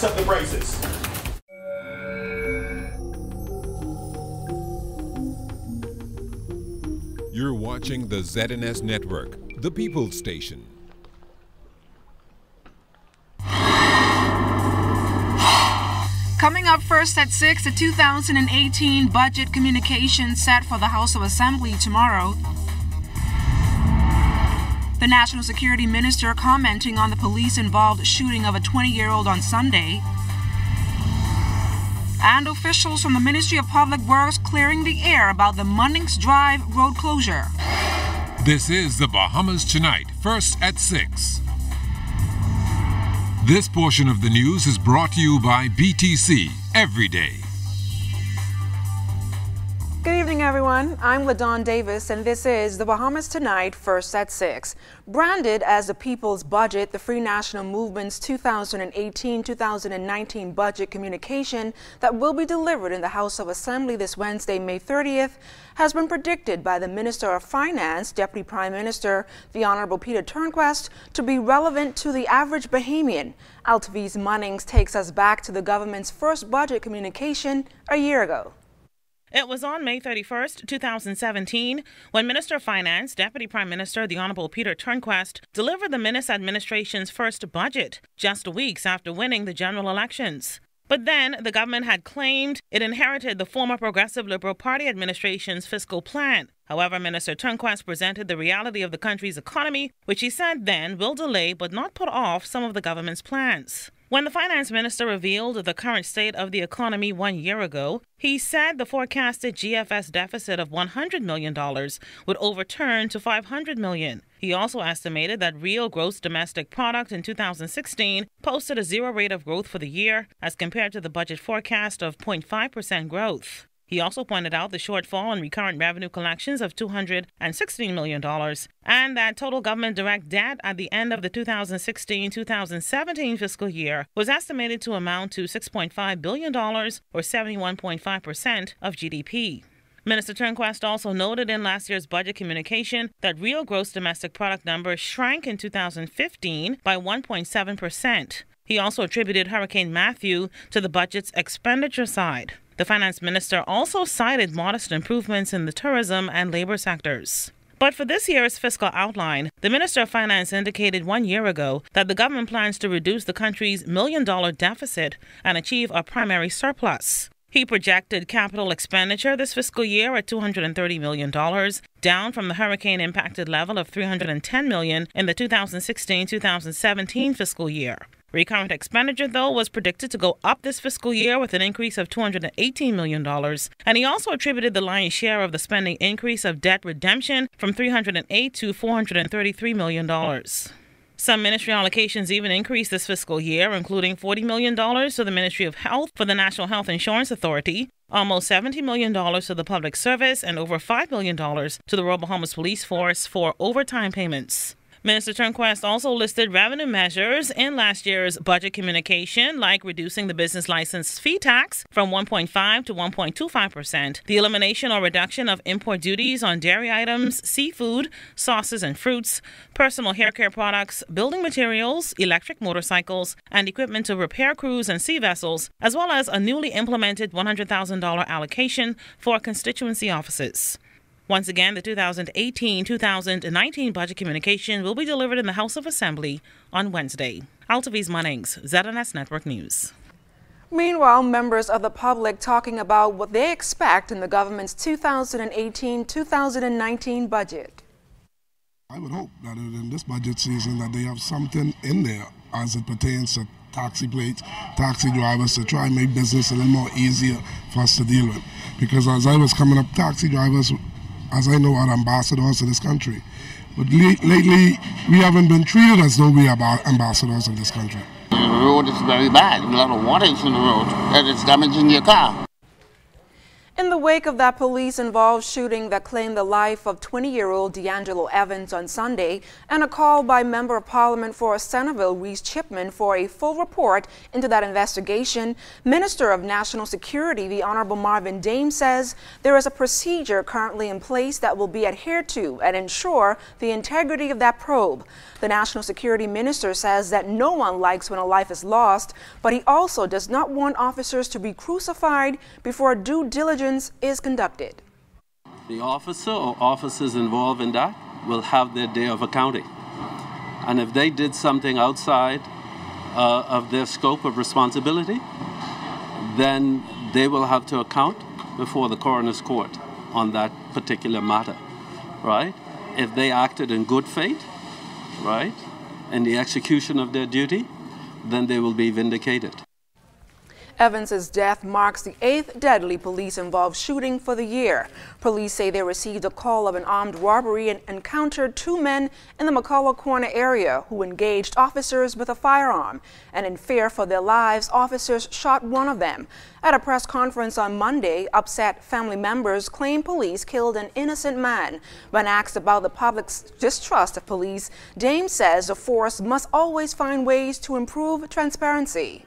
Set the braces. You're watching the ZNS Network, the People's Station. Coming up first at 6, the 2018 budget communication set for the House of Assembly tomorrow. The National Security Minister commenting on the police-involved shooting of a 20-year-old on Sunday. And officials from the Ministry of Public Works clearing the air about the Munnings Drive road closure. This is the Bahamas Tonight, first at 6. This portion of the news is brought to you by BTC every day. Good evening, everyone. I'm LaDawn Davis, and this is the Bahamas Tonight, first at 6. Branded as the People's Budget, the Free National Movement's 2018-2019 budget communication that will be delivered in the House of Assembly this Wednesday, May 30th, has been predicted by the Minister of Finance, Deputy Prime Minister, the Honorable Peter Turnquest, to be relevant to the average Bahamian. Altaviz Munnings takes us back to the government's first budget communication a year ago. It was on May 31st, 2017, when Minister of Finance, Deputy Prime Minister, the Honorable Peter Turnquest, delivered the Minnis administration's first budget, just weeks after winning the general elections. But then, the government had claimed it inherited the former Progressive Liberal Party administration's fiscal plan. However, Minister Turnquest presented the reality of the country's economy, which he said then will delay but not put off some of the government's plans. When the finance minister revealed the current state of the economy 1 year ago, he said the forecasted GFS deficit of $100 million would overturn to $500 million. He also estimated that real gross domestic product in 2016 posted a zero rate of growth for the year as compared to the budget forecast of 0.5% growth. He also pointed out the shortfall in recurrent revenue collections of $216 million and that total government direct debt at the end of the 2016-2017 fiscal year was estimated to amount to $6.5 billion or 71.5% of GDP. Minister Turnquest also noted in last year's budget communication that real gross domestic product numbers shrank in 2015 by 1.7%. He also attributed Hurricane Matthew to the budget's expenditure side. The finance minister also cited modest improvements in the tourism and labor sectors. But for this year's fiscal outline, the Minister of Finance indicated 1 year ago that the government plans to reduce the country's $1 million deficit and achieve a primary surplus. He projected capital expenditure this fiscal year at $230 million, down from the hurricane-impacted level of $310 million in the 2016-2017 fiscal year. Recurrent expenditure, though, was predicted to go up this fiscal year with an increase of $218 million, and he also attributed the lion's share of the spending increase of debt redemption from $308 to $433 million. Some ministry allocations even increased this fiscal year, including $40 million to the Ministry of Health for the National Health Insurance Authority, almost $70 million to the Public Service, and over $5 million to the Royal Bahamas Police Force for overtime payments. Minister Turnquest also listed revenue measures in last year's budget communication, like reducing the business license fee tax from 1.5 to 1.25%, the elimination or reduction of import duties on dairy items, seafood, sauces and fruits, personal hair care products, building materials, electric motorcycles, and equipment to repair crews and sea vessels, as well as a newly implemented $100,000 allocation for constituency offices. Once again, the 2018-2019 budget communication will be delivered in the House of Assembly on Wednesday. Altaviz Munnings, ZNS Network News. Meanwhile, members of the public talking about what they expect in the government's 2018-2019 budget. I would hope that in this budget season that they have something in there as it pertains to taxi plates, taxi drivers, to try and make business a little more easier for us to deal with. Because as I was coming up, taxi drivers, as I know, are ambassadors of this country. But lately, we haven't been treated as though we are ambassadors of this country. The road is very bad. A lot of water is in the road, and it's damaging your car. In the wake of that police-involved shooting that claimed the life of 20-year-old D'Angelo Evans on Sunday, and a call by Member of Parliament for Centerville Reese Chipman for a full report into that investigation, Minister of National Security, the Honorable Marvin Dame, says there is a procedure currently in place that will be adhered to and ensure the integrity of that probe. The National Security Minister says that no one likes when a life is lost, but he also does not want officers to be crucified before due diligence is conducted. The officer or officers involved in that will have their day of accounting. And if they did something outside of their scope of responsibility, then they will have to account before the coroner's court on that particular matter, right? If they acted in good faith, right, in the execution of their duty, then they will be vindicated. Evans's death marks the 8th deadly police-involved shooting for the year. Police say they received a call of an armed robbery and encountered 2 men in the McCullough Corner area who engaged officers with a firearm. And in fear for their lives, officers shot one of them. At a press conference on Monday, upset family members claimed police killed an innocent man. When asked about the public's distrust of police, Dame says the force must always find ways to improve transparency.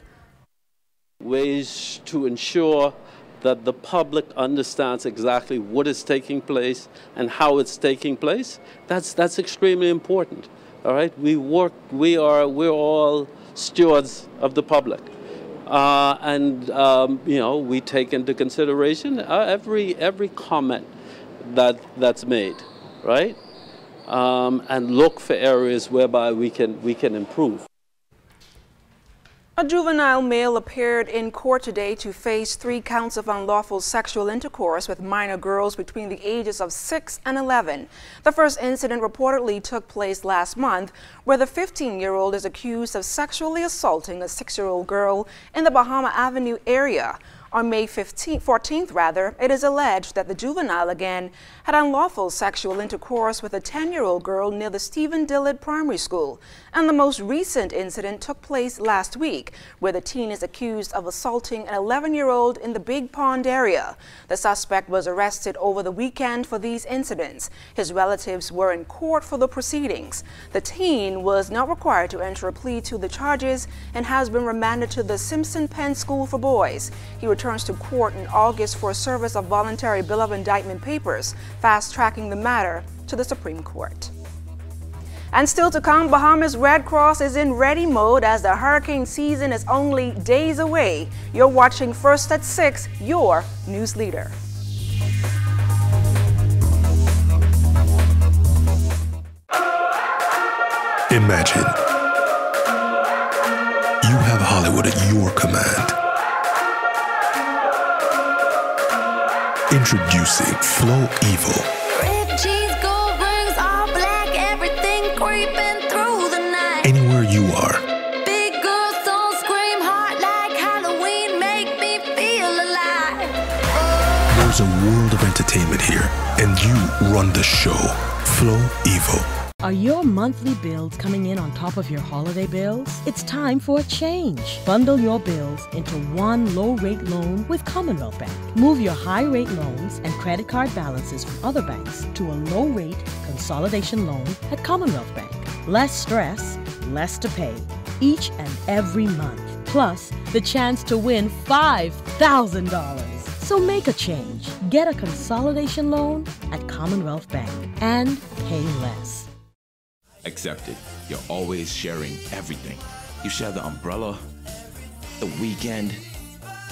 Ways to ensure that the public understands exactly what is taking place and how it's taking place. That's extremely important. All right, we're all stewards of the public, you know, we take into consideration every comment that's made, right, and look for areas whereby we can improve. A juvenile male appeared in court today to face 3 counts of unlawful sexual intercourse with minor girls between the ages of 6 and 11. The first incident reportedly took place last month, where the 15-year-old is accused of sexually assaulting a 6-year-old girl in the Bahama Avenue area. On May 14th, it is alleged that the juvenile again had unlawful sexual intercourse with a 10-year-old girl near the Stephen Dillard Primary School. And the most recent incident took place last week, where the teen is accused of assaulting an 11-year-old in the Big Pond area. The suspect was arrested over the weekend for these incidents. His relatives were in court for the proceedings. The teen was not required to enter a plea to the charges and has been remanded to the Simpson Penn School for Boys. He returns to court in August for service of voluntary bill of indictment papers, fast-tracking the matter to the Supreme Court. And still to come, Bahamas Red Cross is in ready mode as the hurricane season is only days away. You're watching First at 6, your news leader. Imagine you have Hollywood at your command. Introducing Flow Evil. Anywhere you are. Big girls don't scream hard like Halloween, make me feel alive. There's a world of entertainment here, and you run the show. Flow Evil. Are your monthly bills coming in on top of your holiday bills? It's time for a change. Bundle your bills into one low-rate loan with Commonwealth Bank. Move your high-rate loans and credit card balances from other banks to a low-rate consolidation loan at Commonwealth Bank. Less stress, less to pay, each and every month. Plus, the chance to win $5,000. So make a change. Get a consolidation loan at Commonwealth Bank and pay less. Accepted. You're always sharing everything. You share the umbrella, the weekend,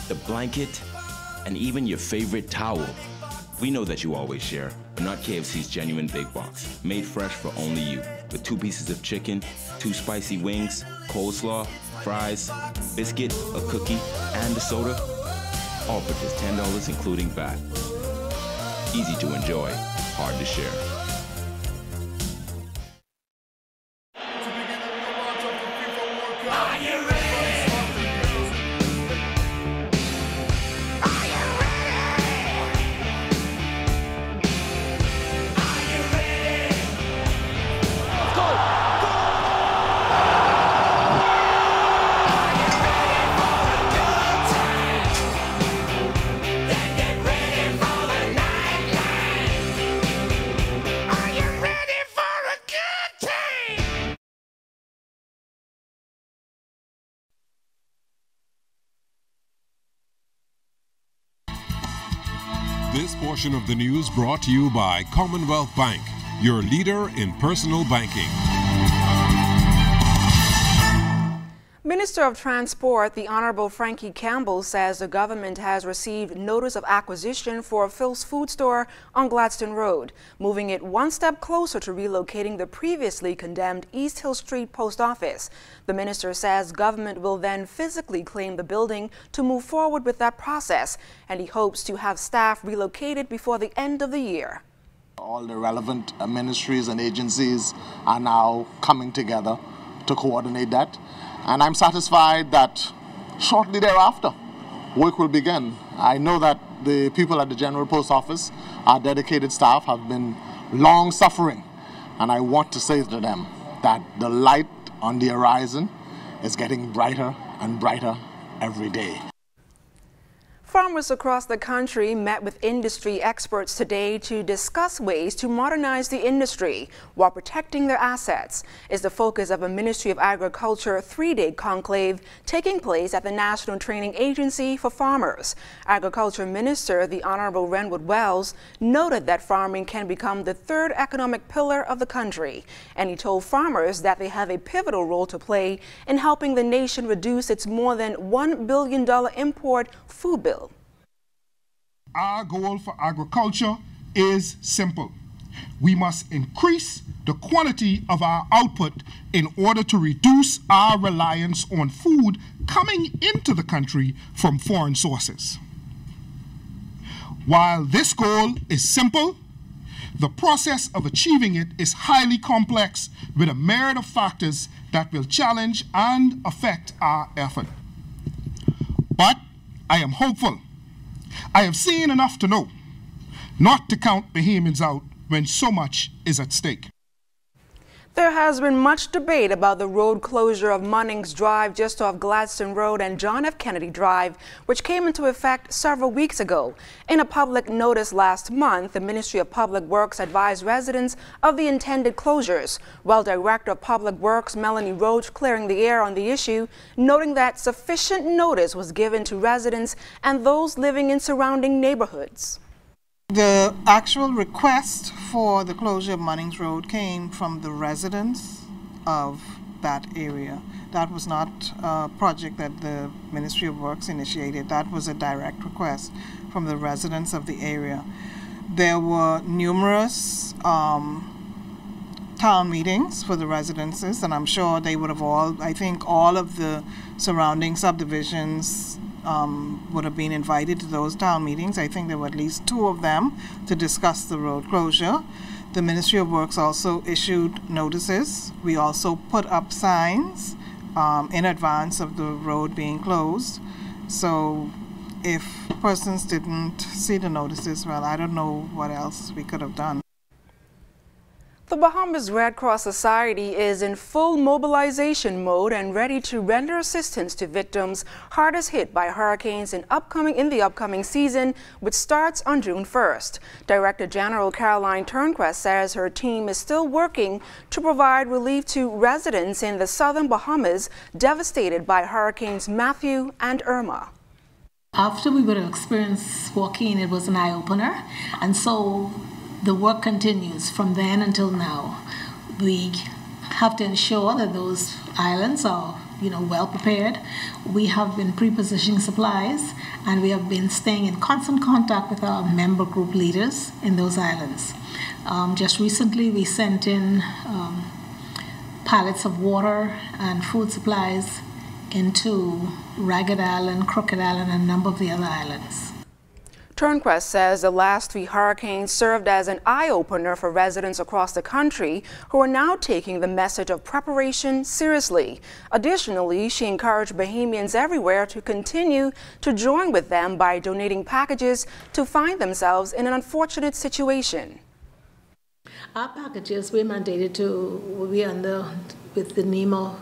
the blanket, and even your favorite towel. We know that you always share, but not KFC's genuine big box, made fresh for only you, with 2 pieces of chicken, 2 spicy wings, coleslaw, fries, biscuit, a cookie, and a soda, all for just $10 including VAT. Easy to enjoy, hard to share. This portion of the news brought to you by Commonwealth Bank, your leader in personal banking. Minister of Transport, the Honorable Frankie Campbell, says the government has received notice of acquisition for Phil's Food Store on Gladstone Road, moving it one step closer to relocating the previously condemned East Hill Street Post Office. The minister says government will then physically claim the building to move forward with that process, and he hopes to have staff relocated before the end of the year. All the relevant ministries and agencies are now coming together to coordinate that. And I'm satisfied that shortly thereafter, work will begin. I know that the people at the General Post Office, our dedicated staff, have been long suffering. And I want to say to them that the light on the horizon is getting brighter and brighter every day. Farmers across the country met with industry experts today to discuss ways to modernize the industry while protecting their assets. Is the focus of a Ministry of Agriculture three-day conclave taking place at the National Training Agency for Farmers. Agriculture Minister, the Honorable Renwood Wells, noted that farming can become the third economic pillar of the country, and he told farmers that they have a pivotal role to play in helping the nation reduce its more than $1 billion import food bill. Our goal for agriculture is simple. We must increase the quantity of our output in order to reduce our reliance on food coming into the country from foreign sources. While this goal is simple, the process of achieving it is highly complex with a myriad of factors that will challenge and affect our effort. But I am hopeful. I have seen enough to know not to count Bahamians out when so much is at stake. There has been much debate about the road closure of Munnings Drive just off Gladstone Road and John F. Kennedy Drive, which came into effect several weeks ago. In a public notice last month, the Ministry of Public Works advised residents of the intended closures, while Director of Public Works Melanie Roach clearing the air on the issue, noting that sufficient notice was given to residents and those living in surrounding neighborhoods. The actual request for the closure of Munnings Road came from the residents of that area. That was not a project that the Ministry of Works initiated. That was a direct request from the residents of the area. There were numerous town meetings for the residences, and I'm sure they would have I think all of the surrounding subdivisions would have been invited to those town meetings. I think there were at least 2 of them to discuss the road closure. The Ministry of Works also issued notices. We also put up signs in advance of the road being closed. So if persons didn't see the notices, well, I don't know what else we could have done. The Bahamas Red Cross Society is in full mobilization mode and ready to render assistance to victims hardest hit by hurricanes in the upcoming season, which starts on June 1st. Director General Caroline Turnquest says her team is still working to provide relief to residents in the southern Bahamas devastated by Hurricanes Matthew and Irma. After we would have experienced Joaquin, it was an eye-opener, and so the work continues from then until now. We have to ensure that those islands are, well prepared. We have been pre-positioning supplies, and we have been staying in constant contact with our member group leaders in those islands. Just recently, we sent in pallets of water and food supplies into Ragged Island, Crooked Island, and a number of the other islands. Turnquest says the last 3 hurricanes served as an eye-opener for residents across the country who are now taking the message of preparation seriously. Additionally, she encouraged Bahamians everywhere to continue to join with them by donating packages to find themselves in an unfortunate situation. Our packages, we're mandated to, with the NEMO,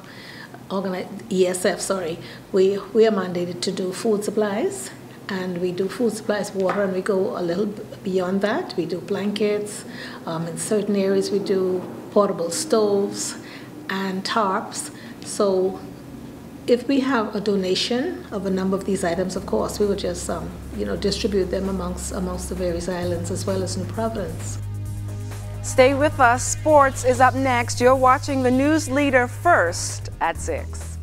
ESF, we are mandated to do food supplies. And we do food supplies, water, and we go a little beyond that. We do blankets. In certain areas, we do portable stoves and tarps. So If we have a donation of a number of these items, of course, we would just, distribute them amongst the various islands as well as New Providence. Stay with us. Sports is up next. You're watching the News Leader first at 6.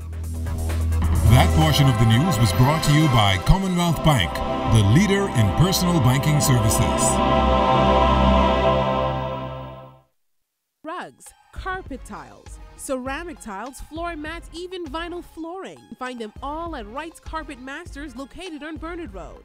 That portion of the news was brought to you by Commonwealth Bank, the leader in personal banking services. Rugs, carpet tiles, ceramic tiles, floor mats, even vinyl flooring. Find them all at Wright's Carpet Masters, located on Bernard Road.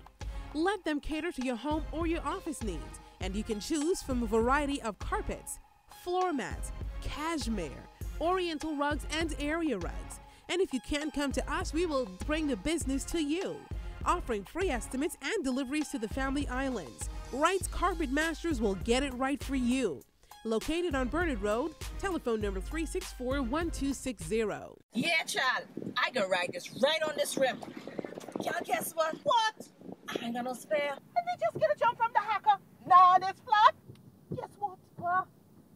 Let them cater to your home or your office needs, and you can choose from a variety of carpets, floor mats, cashmere, oriental rugs, and area rugs. And if you can't come to us, we will bring the business to you, offering free estimates and deliveries to the family islands. Wright's Carpet Masters will get it right for you. Located on Bernard Road, telephone number 364-1260. Yeah, child, I can ride this right on this rim. Y'all guess what? What? I ain't got no spare. Let me just get a jump from the hacker. Nah, this flat. Guess what, bruh?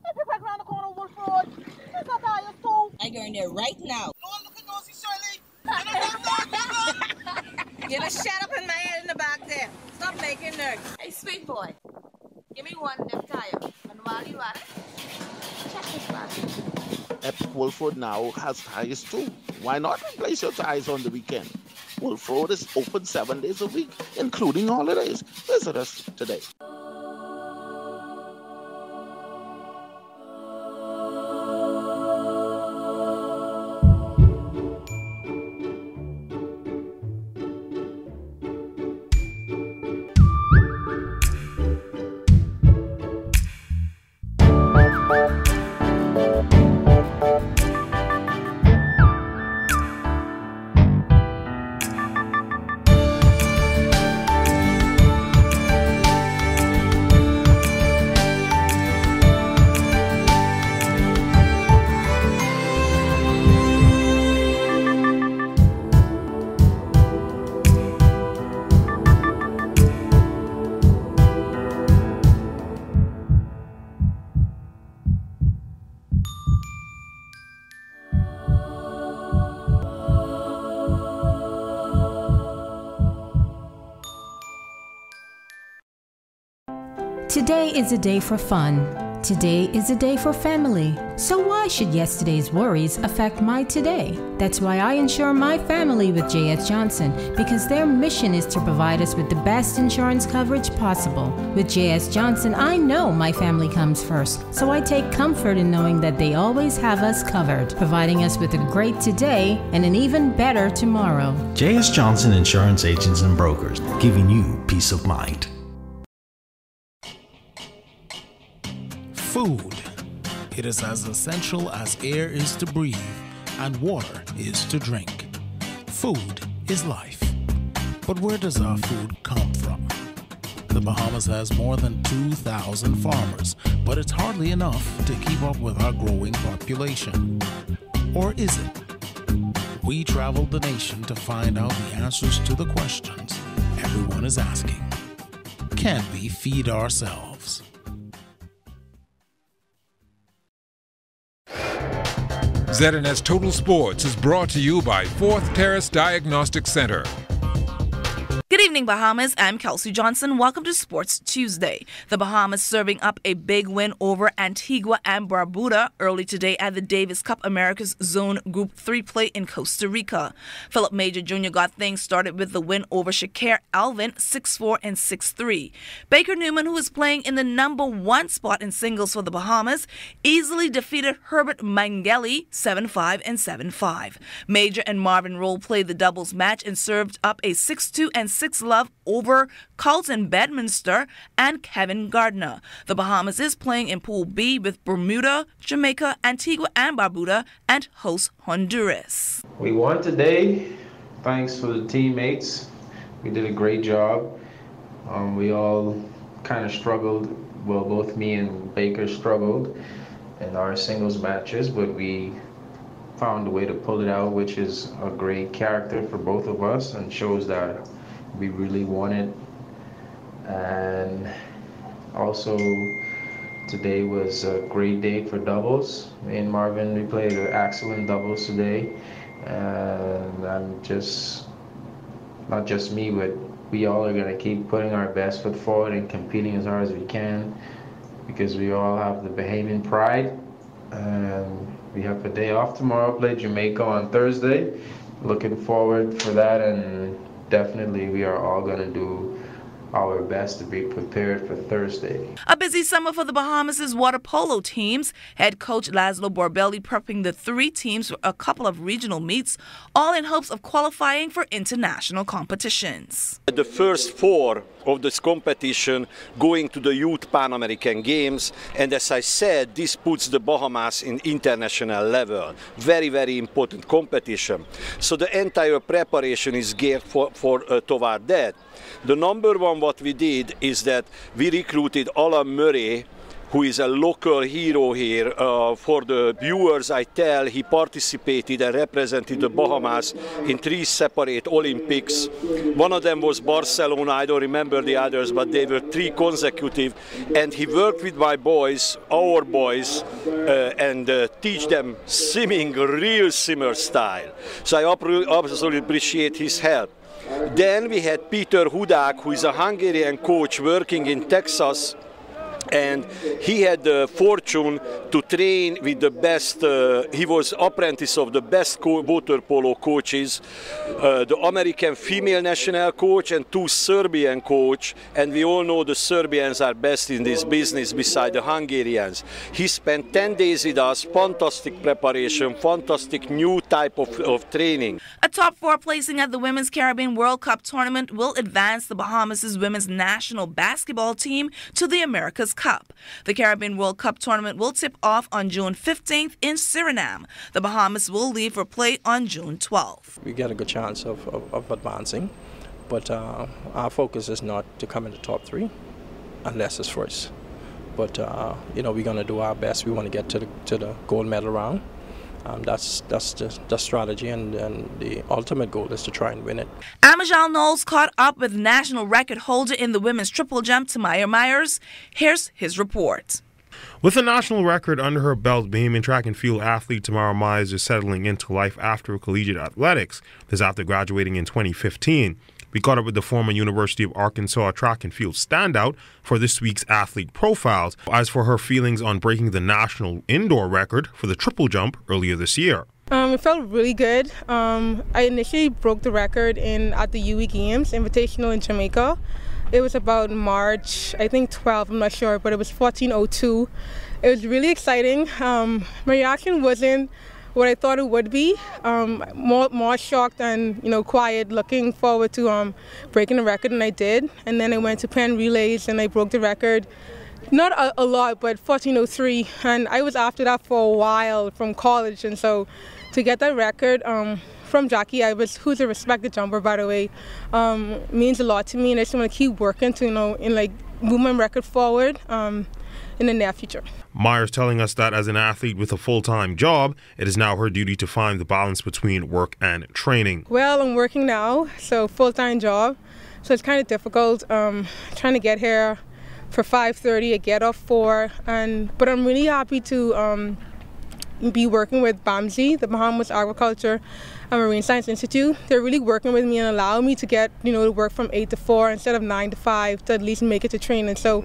If you back around the corner of Wolf Road, there's a tire too. I go in there right now. Don't look at nosy, Shirley. You just shut up in my head in the back there. Stop making nerds. Hey, sweet boy. Give me one of them tires. And while you at it, check this back. Epic Wolf Road now has tires too. Why not replace your tires on the weekend? Wolf Road is open 7 days a week, including holidays. Visit us today. Today is a day for fun. Today is a day for family. So why should yesterday's worries affect my today? That's why I insure my family with J.S. Johnson, because their mission is to provide us with the best insurance coverage possible. With J.S. Johnson, I know my family comes first, so I take comfort in knowing that they always have us covered, providing us with a great today and an even better tomorrow. J.S. Johnson Insurance Agents and Brokers, giving you peace of mind. Food. It is as essential as air is to breathe and water is to drink. Food is life. But where does our food come from? The Bahamas has more than 2,000 farmers, but it's hardly enough to keep up with our growing population. Or is it? We traveled the nation to find out the answers to the questions everyone is asking. Can we feed ourselves? ZNS Total Sports is brought to you by Fourth Terrace Diagnostic Center. Good evening, Bahamas. I'm Kelsey Johnson. Welcome to Sports Tuesday. The Bahamas serving up a big win over Antigua and Barbuda early today at the Davis Cup America's Zone Group 3 play in Costa Rica. Philip Major Jr. got things started with the win over Shakir Alvin 6-4 and 6-3. Baker Newman, who is playing in the #1 spot in singles for the Bahamas, easily defeated Herbert Mangeli 7-5 and 7-5. Major and Marvin Roll played the doubles match and served up a 6-2 and 6-love over Carlton Bedminster and Kevin Gardner. The Bahamas is playing in Pool B with Bermuda, Jamaica, Antigua and Barbuda, and host Honduras. We won today, thanks for the teammates. We did a great job. We all kind of struggled. Well, both me and Baker struggled in our singles matches, but we found a way to pull it out, which is a great character for both of us and shows that we really want it. And also today was a great day for doubles. Me and Marvin, we played excellent doubles today, and I'm just, not just me, but we all are going to keep putting our best foot forward and competing as hard as we can, because we all have the Bahamian pride. And we have a day off tomorrow, play Jamaica on Thursday. Looking forward for that, and definitely we are all going to do our best to be prepared for Thursday. A busy summer for the Bahamas' water polo teams. Head coach Laszlo Borbelli prepping the 3 teams for a couple of regional meets, all in hopes of qualifying for international competitions. The first 4 of this competition going to the Youth Pan American Games, and as I said, this puts the Bahamas in international level. Very, very important competition. So the entire preparation is geared toward that. The number one what we did is that we recruited Alan Murray, who is a local hero here. For the viewers, I tell, he participated and represented the Bahamas in 3 separate Olympics. One of them was Barcelona, I don't remember the others, but they were 3 consecutive. And he worked with my boys, our boys, and teach them swimming, real swimmer style. So I absolutely appreciate his help. Then we had Peter Hudak, who is a Hungarian coach working in Texas, and he had the fortune to train with the best, he was apprentice of the best water polo coaches, the American female national coach and 2 Serbian coach, and we all know the Serbians are best in this business beside the Hungarians. He spent 10 days with us, fantastic preparation, fantastic new type of training. A top 4 placing at the Women's Caribbean World Cup tournament will advance the Bahamas' women's national basketball team to the America's Cup. The Caribbean World Cup tournament will tip off on June 15th in Suriname. The Bahamas will leave for play on June 12th. We get a good chance of advancing, but our focus is not to come in the top 3 unless it's first. But you know, we're going to do our best. We want to get to the gold medal round. That's the strategy, and the ultimate goal is to try and win it. Amajal Knowles caught up with national record holder in the women's triple jump, Tamaya Myers. Here's his report. With a national record under her belt, Bahamian track and field athlete Tamara Myers is settling into life after collegiate athletics. This after graduating in 2015. We caught up with the former University of Arkansas track and field standout for this week's athlete profiles. As for her feelings on breaking the national indoor record for the triple jump earlier this year. It felt really good. I initially broke the record at the UE Games Invitational in Jamaica. It was about March, I think 12, I'm not sure, but it was 14:02. It was really exciting. My reaction wasn't what I thought it would be. More shocked and quiet, looking forward to breaking the record, and I did. And then I went to Penn Relays and I broke the record. Not a lot, but 14:03, and I was after that for a while from college, and so to get that record from Jackie Ibis, who's a respected jumper by the way, means a lot to me, and I just want to keep working to move my record forward in the near future. Myers telling us that as an athlete with a full-time job, it is now her duty to find the balance between work and training. Well, I'm working now, so full-time job, so it's kind of difficult trying to get here for 5:30, I get off 4, but I'm really happy to be working with BAMSI, the Bahamas Agriculture and Marine Science Institute. They're really working with me and allowing me to get to work from 8 to 4 instead of 9 to 5 to at least make it to training. So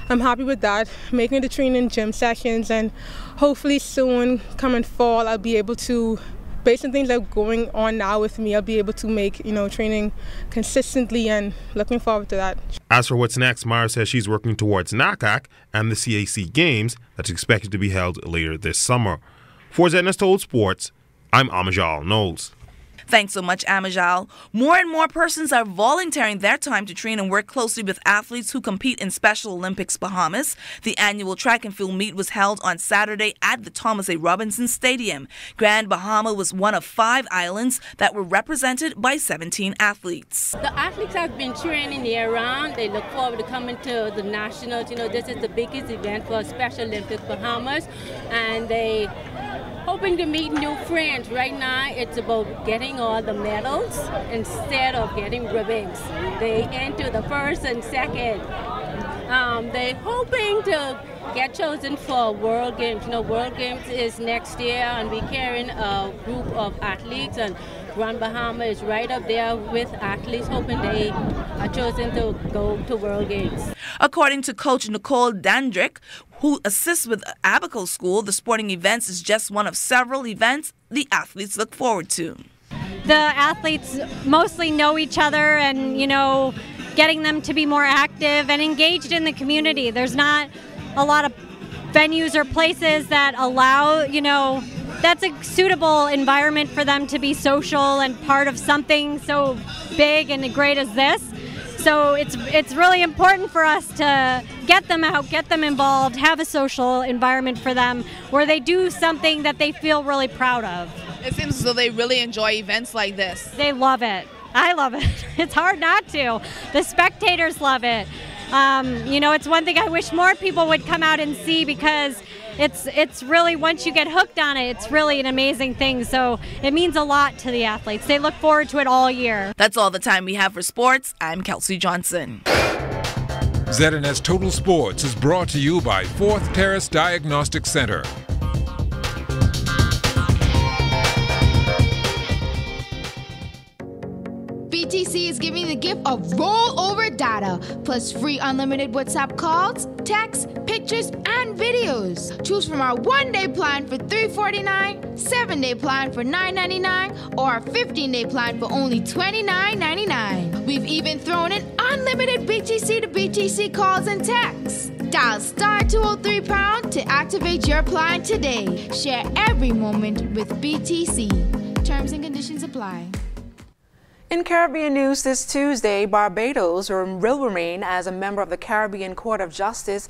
I'm happy with that, making the training gym sessions, and hopefully soon, coming fall, I'll be able to, based on things that are going on now with me, I'll be able to make training consistently, and looking forward to that. As for what's next, Myers says she's working towards NACAC and the CAC Games that's expected to be held later this summer. For Zetnas Told Sports, I'm Amajal Knowles. Thanks so much, Amajal. More and more persons are volunteering their time to train and work closely with athletes who compete in Special Olympics Bahamas. The annual track and field meet was held on Saturday at the Thomas A. Robinson Stadium. Grand Bahama was one of 5 islands that were represented by 17 athletes. The athletes have been training year-round. They look forward to coming to the Nationals. This is the biggest event for Special Olympics Bahamas, and they hoping to meet new friends. Right now, it's about getting all the medals instead of getting ribbons. They enter the first and second. They're hoping to get chosen for World Games. You know, World Games is next year, and we're carrying a group of athletes, and Grand Bahama is right up there with athletes, hoping they are chosen to go to World Games. According to Coach Nicole Dandrick, who assists with Abaco School, the sporting events is just one of several events the athletes look forward to. The athletes mostly know each other, and, you know, getting them to be more active and engaged in the community. There's not a lot of venues or places that allow, you know, that's a suitable environment for them to be social and part of something so big and great as this. So it's really important for us to get them out, get them involved, have a social environment for them where they do something that they feel really proud of. It seems as though they really enjoy events like this. They love it. I love it. It's hard not to. The spectators love it. You know, it's one thing I wish more people would come out and see, because it's really, once you get hooked on it, it's really an amazing thing. So it means a lot to the athletes. They look forward to it all year. That's all the time we have for sports. I'm Kelsey Johnson. ZNS Total Sports is brought to you by Fourth Terrace Diagnostic Center. BTC is giving the gift of rollover data, plus free unlimited WhatsApp calls, texts, pictures, and videos. Choose from our 1-day plan for $349, 7-day plan for $999, or our 15-day plan for only $29.99. We've even thrown in unlimited BTC to BTC calls and texts. Dial *203# to activate your plan today. Share every moment with BTC. Terms and conditions apply. In Caribbean news this Tuesday, Barbados will remain as a member of the Caribbean Court of Justice,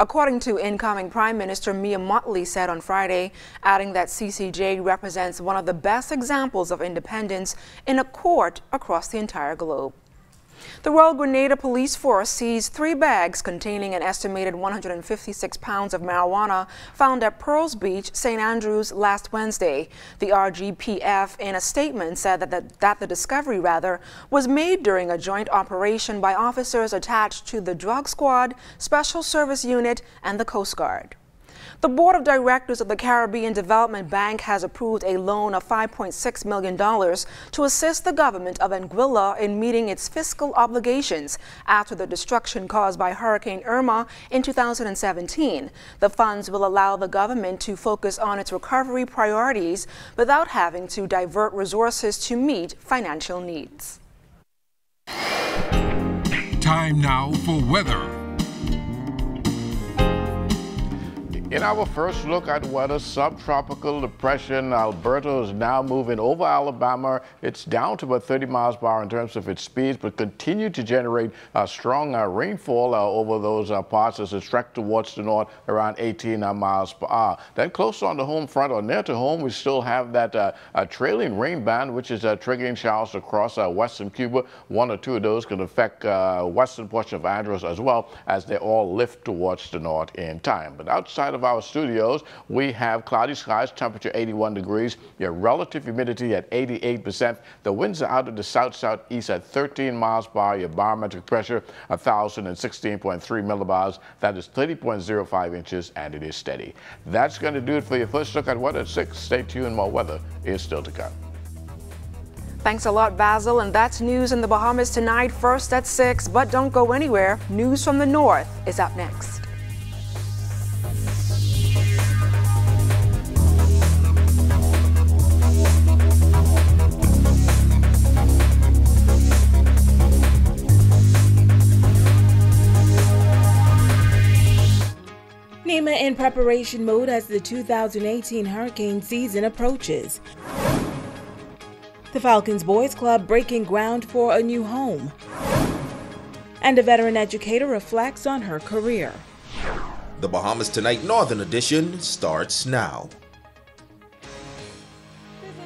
according to incoming Prime Minister Mia Mottley said on Friday, adding that CCJ represents one of the best examples of independence in a court across the entire globe. The Royal Grenada Police Force seized 3 bags containing an estimated 156 pounds of marijuana found at Pearls Beach, St. Andrews last Wednesday. The RGPF in a statement said that the discovery was made during a joint operation by officers attached to the Drug Squad, Special Service Unit, and the Coast Guard. The Board of Directors of the Caribbean Development Bank has approved a loan of $5.6 million to assist the government of Anguilla in meeting its fiscal obligations after the destruction caused by Hurricane Irma in 2017. The funds will allow the government to focus on its recovery priorities without having to divert resources to meet financial needs. Time now for weather. In our first look at weather, subtropical depression Alberto is now moving over Alabama. It's down to about 30 miles per hour in terms of its speed, but continue to generate strong rainfall over those parts as it's tracked towards the north around 18 miles per hour. Then closer on the home front or near to home, we still have that trailing rain band, which is triggering showers across western Cuba. 1 or 2 of those can affect western portion of Andros as well, as they all lift towards the north in time. But outside of our studios, we have cloudy skies, temperature 81 degrees, your relative humidity at 88%. The winds are out of the south-southeast at 13 miles per hour, your barometric pressure 1,016.3 millibars. That is 30.05 inches, and it is steady. That's going to do it for your first look at weather at 6. Stay tuned, more weather is still to come. Thanks a lot, Basil, and that's news in the Bahamas tonight, first at 6. But don't go anywhere. News from the north is up next. NEMA in preparation mode as the 2018 hurricane season approaches. The Falcons Boys Club breaking ground for a new home. And a veteran educator reflects on her career. The Bahamas Tonight Northern Edition starts now.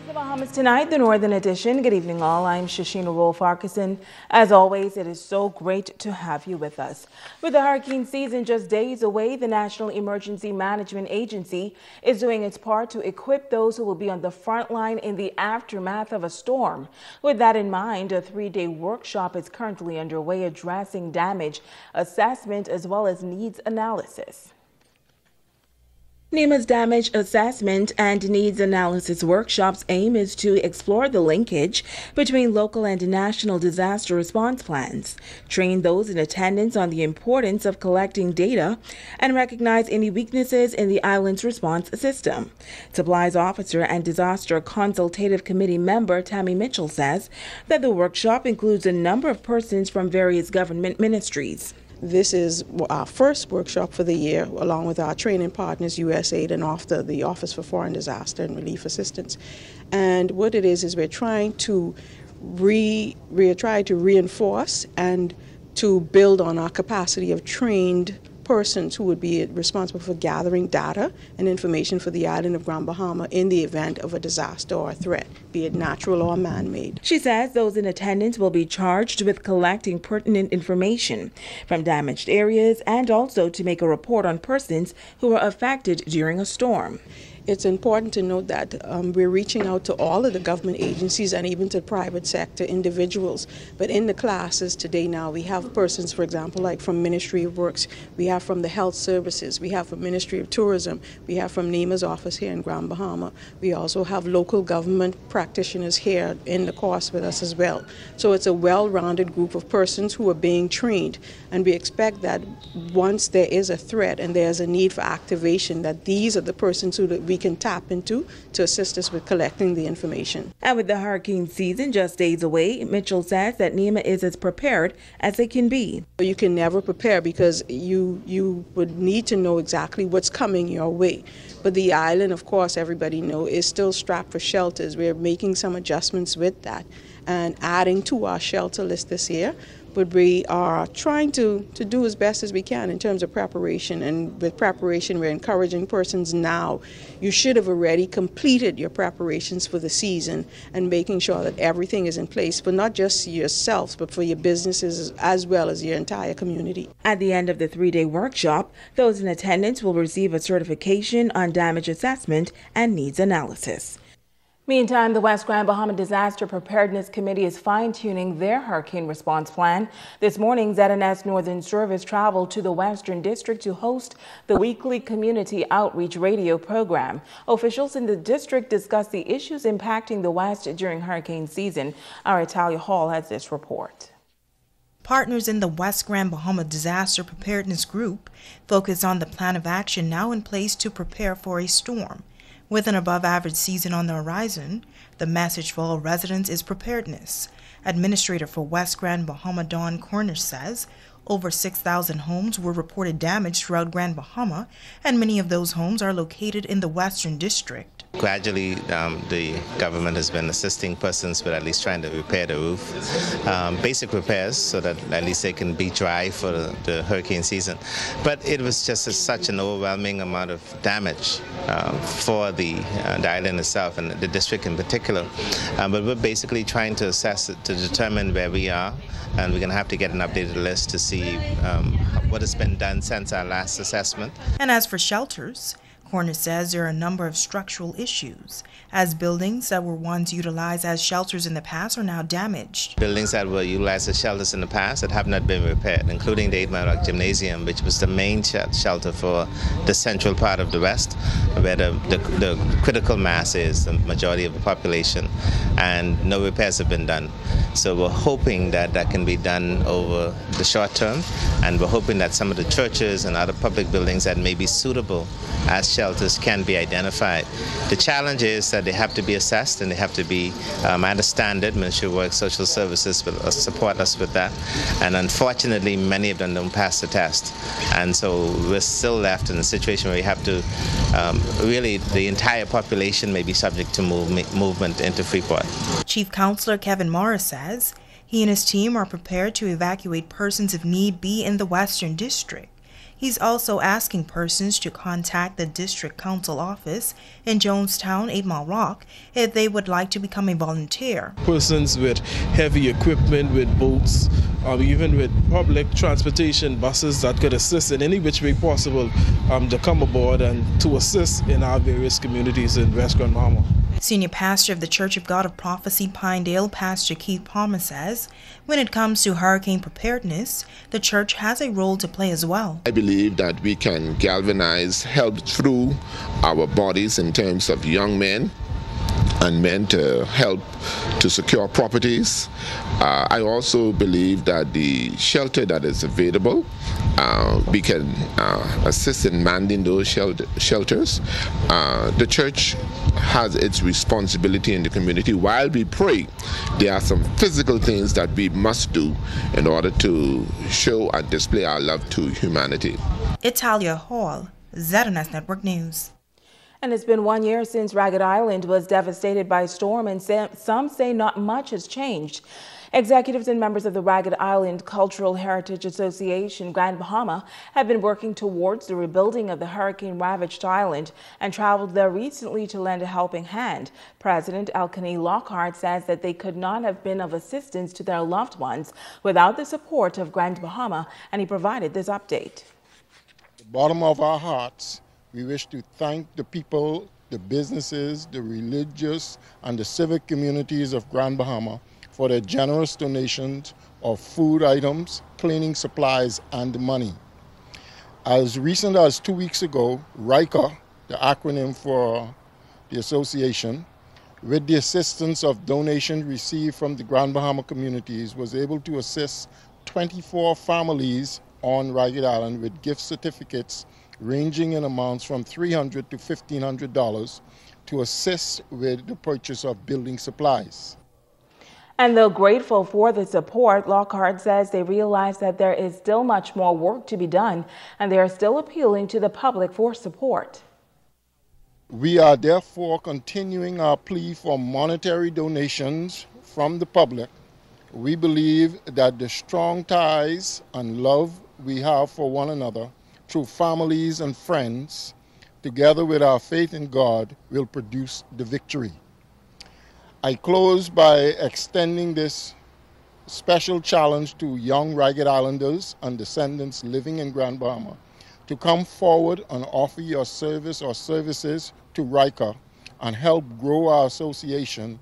The Bahamas Tonight, the Northern Edition. Good evening, all. I'm Shashina Wolf-Farquharson. As always, it is so great to have you with us. With the hurricane season just days away, the National Emergency Management Agency is doing its part to equip those who will be on the front line in the aftermath of a storm. With that in mind, a 3-day workshop is currently underway addressing damage assessment as well as needs analysis. NEMA's damage assessment and needs analysis workshop's aim is to explore the linkage between local and national disaster response plans, train those in attendance on the importance of collecting data, and recognize any weaknesses in the island's response system. Supplies Officer and Disaster Consultative Committee member Tammy Mitchell says that the workshop includes a number of persons from various government ministries. This is our first workshop for the year, along with our training partners, USAID and OFTA, the Office for Foreign Disaster and Relief Assistance. And what it is we're trying to reinforce and to build on our capacity of trained persons who would be responsible for gathering data and information for the island of Grand Bahama in the event of a disaster or a threat, be it natural or man-made. She says those in attendance will be charged with collecting pertinent information from damaged areas and also to make a report on persons who were affected during a storm. It's important to note that we're reaching out to all of the government agencies and even to private sector individuals. But in the classes today now, we have persons, for example, like from Ministry of Works, we have from the Health Services, we have from Ministry of Tourism, we have from NEMA's office here in Grand Bahama. We also have local government practitioners here in the course with us as well. So it's a well-rounded group of persons who are being trained. And we expect that once there is a threat and there's a need for activation, that these are the persons who we can tap into to assist us with collecting the information. And with the hurricane season just days away, Mitchell says that NEMA is as prepared as it can be. You can never prepare because you would need to know exactly what's coming your way. But the island, of course, everybody knows, is still strapped for shelters. We're making some adjustments with that and adding to our shelter list this year. But we are trying to do as best as we can in terms of preparation. And with preparation, we're encouraging persons now. You should have already completed your preparations for the season and making sure that everything is in place for not just yourselves, but for your businesses as well as your entire community. At the end of the 3-day workshop, those in attendance will receive a certification on damage assessment and needs analysis. Meantime, the West Grand Bahama Disaster Preparedness Committee is fine-tuning their hurricane response plan. This morning, ZNS Northern Service traveled to the Western District to host the weekly community outreach radio program. Officials in the district discussed the issues impacting the West during hurricane season. Our Italia Hall has this report. Partners in the West Grand Bahama Disaster Preparedness Group focus on the plan of action now in place to prepare for a storm. With an above-average season on the horizon, the message for all residents is preparedness. Administrator for West Grand Bahama Don Cornish says over 6,000 homes were reported damaged throughout Grand Bahama, and many of those homes are located in the Western District. Gradually, the government has been assisting persons with at least trying to repair the roof, basic repairs so that at least they can be dry for the hurricane season. But it was just such an overwhelming amount of damage for the island itself and the district in particular. But we're basically trying to assess it to determine where we are, and we're going to have to get an updated list to see what has been done since our last assessment. And as for shelters, Cornish says there are a number of structural issues, as buildings that were once utilized as shelters in the past are now damaged. Buildings that were utilized as shelters in the past that have not been repaired, including the 8 Mile Rock Gymnasium, which was the main shelter for the central part of the West, where the critical mass is, the majority of the population, and no repairs have been done. So we're hoping that that can be done over the short term, and we're hoping that some of the churches and other public buildings that may be suitable as shelters can be identified. The challenge is that they have to be assessed and they have to be at a standard. Ministry of Work Social Services will support us with that. And unfortunately, many of them don't pass the test. And so we're still left in a situation where we have to, really, the entire population may be subject to movement into Freeport. Chief Counselor Kevin Morris says he and his team are prepared to evacuate persons if need be in the Western District. He's also asking persons to contact the District Council office in Jonestown, 8 Mile Rock, if they would like to become a volunteer. Persons with heavy equipment, with boats, even with public transportation buses that could assist in any which way possible to come aboard and to assist in our various communities in West Grand Bahama. Senior pastor of the Church of God of Prophecy, Pinedale, Pastor Keith Palmer says, when it comes to hurricane preparedness, the church has a role to play as well. I believe that we can galvanize help through our bodies in terms of young men and men to help to secure properties. I also believe that the shelter that is available, we can assist in manning those shelters. The church has its responsibility in the community. While we pray, there are some physical things that we must do in order to show and display our love to humanity. Italia Hall, ZNS Network News. And it's been 1 year since Ragged Island was devastated by a storm, and some say not much has changed. Executives and members of the Ragged Island Cultural Heritage Association, Grand Bahama, have been working towards the rebuilding of the hurricane-ravaged island and traveled there recently to lend a helping hand. President Elkanah Lockhart says that they could not have been of assistance to their loved ones without the support of Grand Bahama, and he provided this update. At the bottom of our hearts, we wish to thank the people, the businesses, the religious, and the civic communities of Grand Bahama for their generous donations of food items, cleaning supplies, and money. As recent as 2 weeks ago, RICA, the acronym for the association, with the assistance of donations received from the Grand Bahama communities, was able to assist 24 families on Ragged Island with gift certificates ranging in amounts from $300 to $1,500 to assist with the purchase of building supplies. And though grateful for the support, Lockhart says they realize that there is still much more work to be done, and they are still appealing to the public for support. We are therefore continuing our plea for monetary donations from the public. We believe that the strong ties and love we have for one another through families and friends, together with our faith in God, will produce the victory. I close by extending this special challenge to young Ragged Islanders and descendants living in Grand Bahama to come forward and offer your service or services to RICA and help grow our association,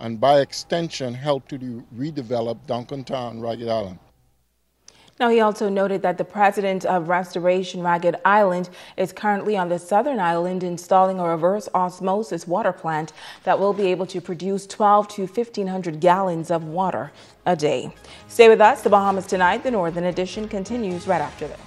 and by extension help to redevelop Duncan Town, Ragged Island. Now, he also noted that the president of Restoration Ragged Island is currently on the southern island installing a reverse osmosis water plant that will be able to produce 1,200 to 1,500 gallons of water a day. Stay with us. The Bahamas Tonight, the Northern Edition, continues right after this.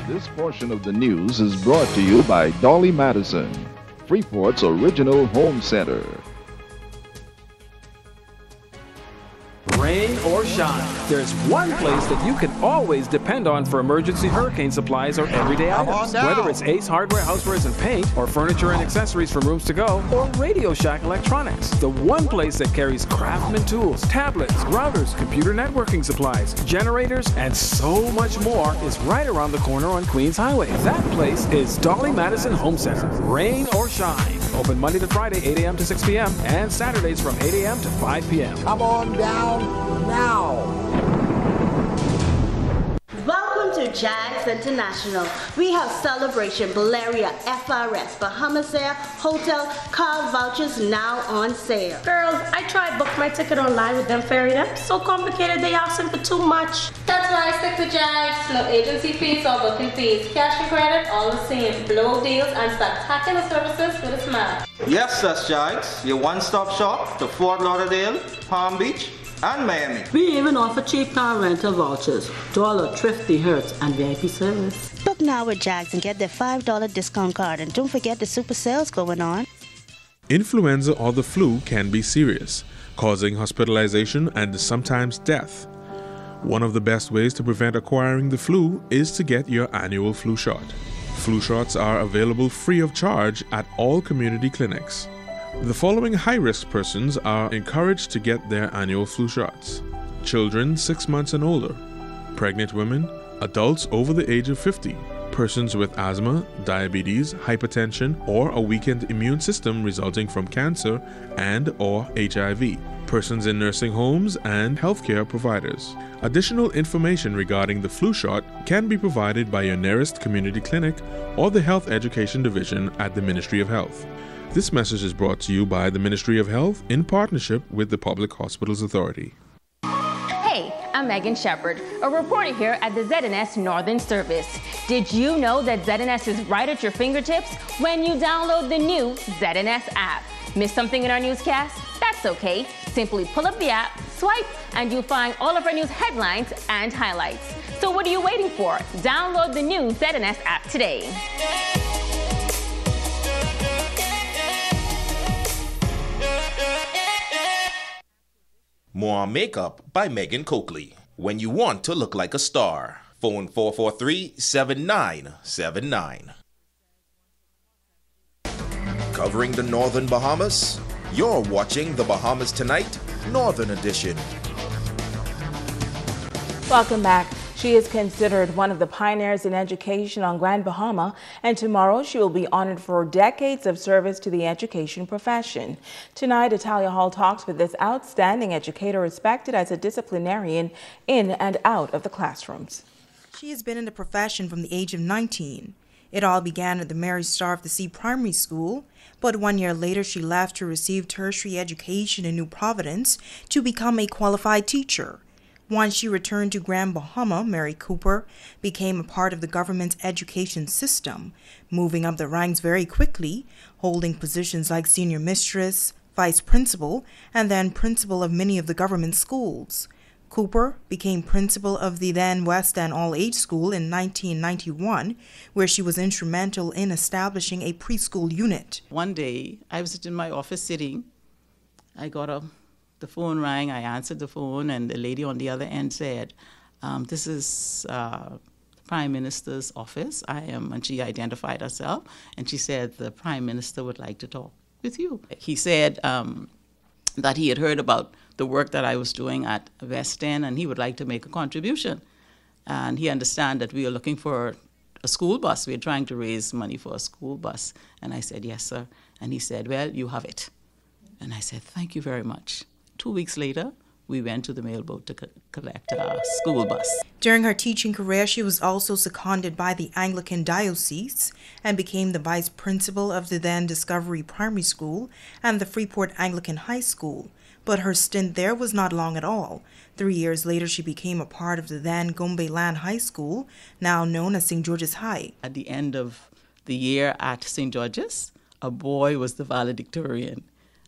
This portion of the news is brought to you by Dolly Madison, Freeport's original home center. Rain or shine, there's one place that you can always depend on for emergency hurricane supplies or everyday items. Whether it's Ace Hardware, Housewares and Paint, or furniture and accessories from Rooms to Go, or Radio Shack Electronics. The one place that carries Craftsman tools, tablets, routers, computer networking supplies, generators, and so much more is right around the corner on Queens Highway. That place is Dolly Madison Home Center. Rain or shine. Open Monday to Friday, 8 a.m. to 6 p.m. and Saturdays from 8 a.m. to 5 p.m. Come on down now. Welcome to Jags International. We have Celebration, Balearia, FRS, Bahamas Air, Hotel, car vouchers now on sale. Girls, I tried book my ticket online with them ferry. That's so complicated, they asking for too much. That's why I stick with Jags. No agency fees or booking fees. Cash and credit, all the same. Blow deals and spectacular services with a smile. Yes, that's Jags, your one-stop shop to Fort Lauderdale, Palm Beach, and Miami. We even offer cheap car rental vouchers, dollar, thrifty, Hertz, and VIP service. Book now with Jags and get their $5 discount card. And don't forget the super sales going on. Influenza or the flu can be serious, causing hospitalization and sometimes death. One of the best ways to prevent acquiring the flu is to get your annual flu shot. Flu shots are available free of charge at all community clinics. The following high-risk persons are encouraged to get their annual flu shots: children 6 months and older, pregnant women, adults over the age of 50, persons with asthma, diabetes, hypertension, or a weakened immune system resulting from cancer and/or HIV. persons in nursing homes, and healthcare providers. Additional information regarding the flu shot can be provided by your nearest community clinic or the Health Education Division at the Ministry of Health. This message is brought to you by the Ministry of Health in partnership with the Public Hospitals Authority. Hey, I'm Megan Shepard, a reporter here at the ZNS Northern Service. Did you know that ZNS is right at your fingertips when you download the new ZNS app? Miss something in our newscast? That's okay. Simply pull up the app, swipe, and you'll find all of our news headlines and highlights. So what are you waiting for? Download the new ZNS app today. More Makeup by Megan Coakley. When you want to look like a star. Phone 443-7979. Covering the Northern Bahamas, you're watching the Bahamas Tonight, Northern Edition. Welcome back. She is considered one of the pioneers in education on Grand Bahama, and tomorrow she will be honored for decades of service to the education profession. Tonight, Italia Hall talks with this outstanding educator respected as a disciplinarian in and out of the classrooms. She has been in the profession from the age of 19. It all began at the Mary Star of the Sea Primary School, but 1 year later she left to receive tertiary education in New Providence to become a qualified teacher. Once she returned to Grand Bahama, Mary Cooper became a part of the government's education system, moving up the ranks very quickly, holding positions like senior mistress, vice principal, and then principal of many of the government schools. Cooper became principal of the then West End All-Age School in 1991, where she was instrumental in establishing a preschool unit. One day, I was in my office sitting. The phone rang, I answered the phone, and the lady on the other end said, this is the Prime Minister's office. And she identified herself, and she said, the Prime Minister would like to talk with you. He said that he had heard about the work that I was doing at West End, and he would like to make a contribution. And he understand that we are looking for a school bus. We're trying to raise money for a school bus. And I said, yes, sir. And he said, well, you have it. And I said, thank you very much. 2 weeks later, we went to the mailboat to collect our school bus. During her teaching career, she was also seconded by the Anglican Diocese and became the vice principal of the then Discovery Primary School and the Freeport Anglican High School. But her stint there was not long at all. 3 years later, she became a part of the then Gombe Land High School, now known as St. George's High. At the end of the year at St. George's, a boy was the valedictorian.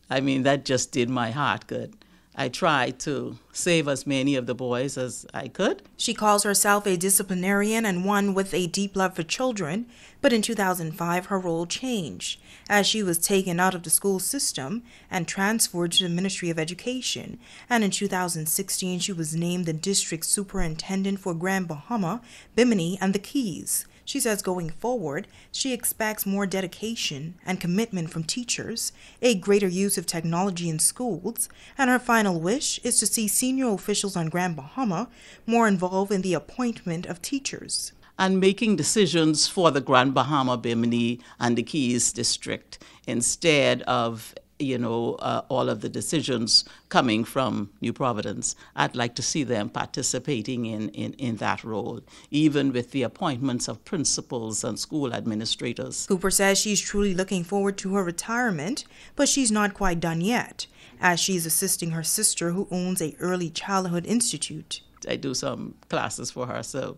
I mean, that just did my heart good. I tried to save as many of the boys as I could. She calls herself a disciplinarian and one with a deep love for children, but in 2005 her role changed as she was taken out of the school system and transferred to the Ministry of Education. And in 2016 she was named the district superintendent for Grand Bahama, Bimini, and the Keys. She says going forward, she expects more dedication and commitment from teachers, a greater use of technology in schools, and her final wish is to see senior officials on Grand Bahama more involved in the appointment of teachers. And making decisions for the Grand Bahama, Bimini, and the Keys district instead of all of the decisions coming from New Providence. I'd like to see them participating in that role, even with the appointments of principals and school administrators. Cooper says she's truly looking forward to her retirement, but she's not quite done yet, as she's assisting her sister who owns a early childhood institute. I do some classes for her, so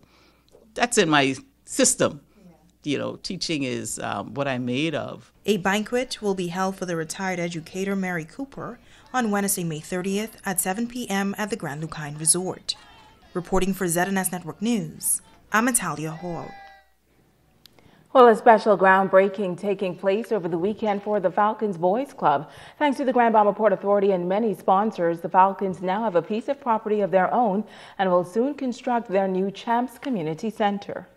that's in my system. Teaching is what I'm made of. A banquet will be held for the retired educator Mary Cooper on Wednesday, May 30th at 7 p.m. at the Grand Lucine Resort. Reporting for ZNS Network News, I'm Italia Hall. Well, a special groundbreaking taking place over the weekend for the Falcons Boys Club. Thanks to the Grand Bahama Port Authority and many sponsors, the Falcons now have a piece of property of their own and will soon construct their new Champs Community Center.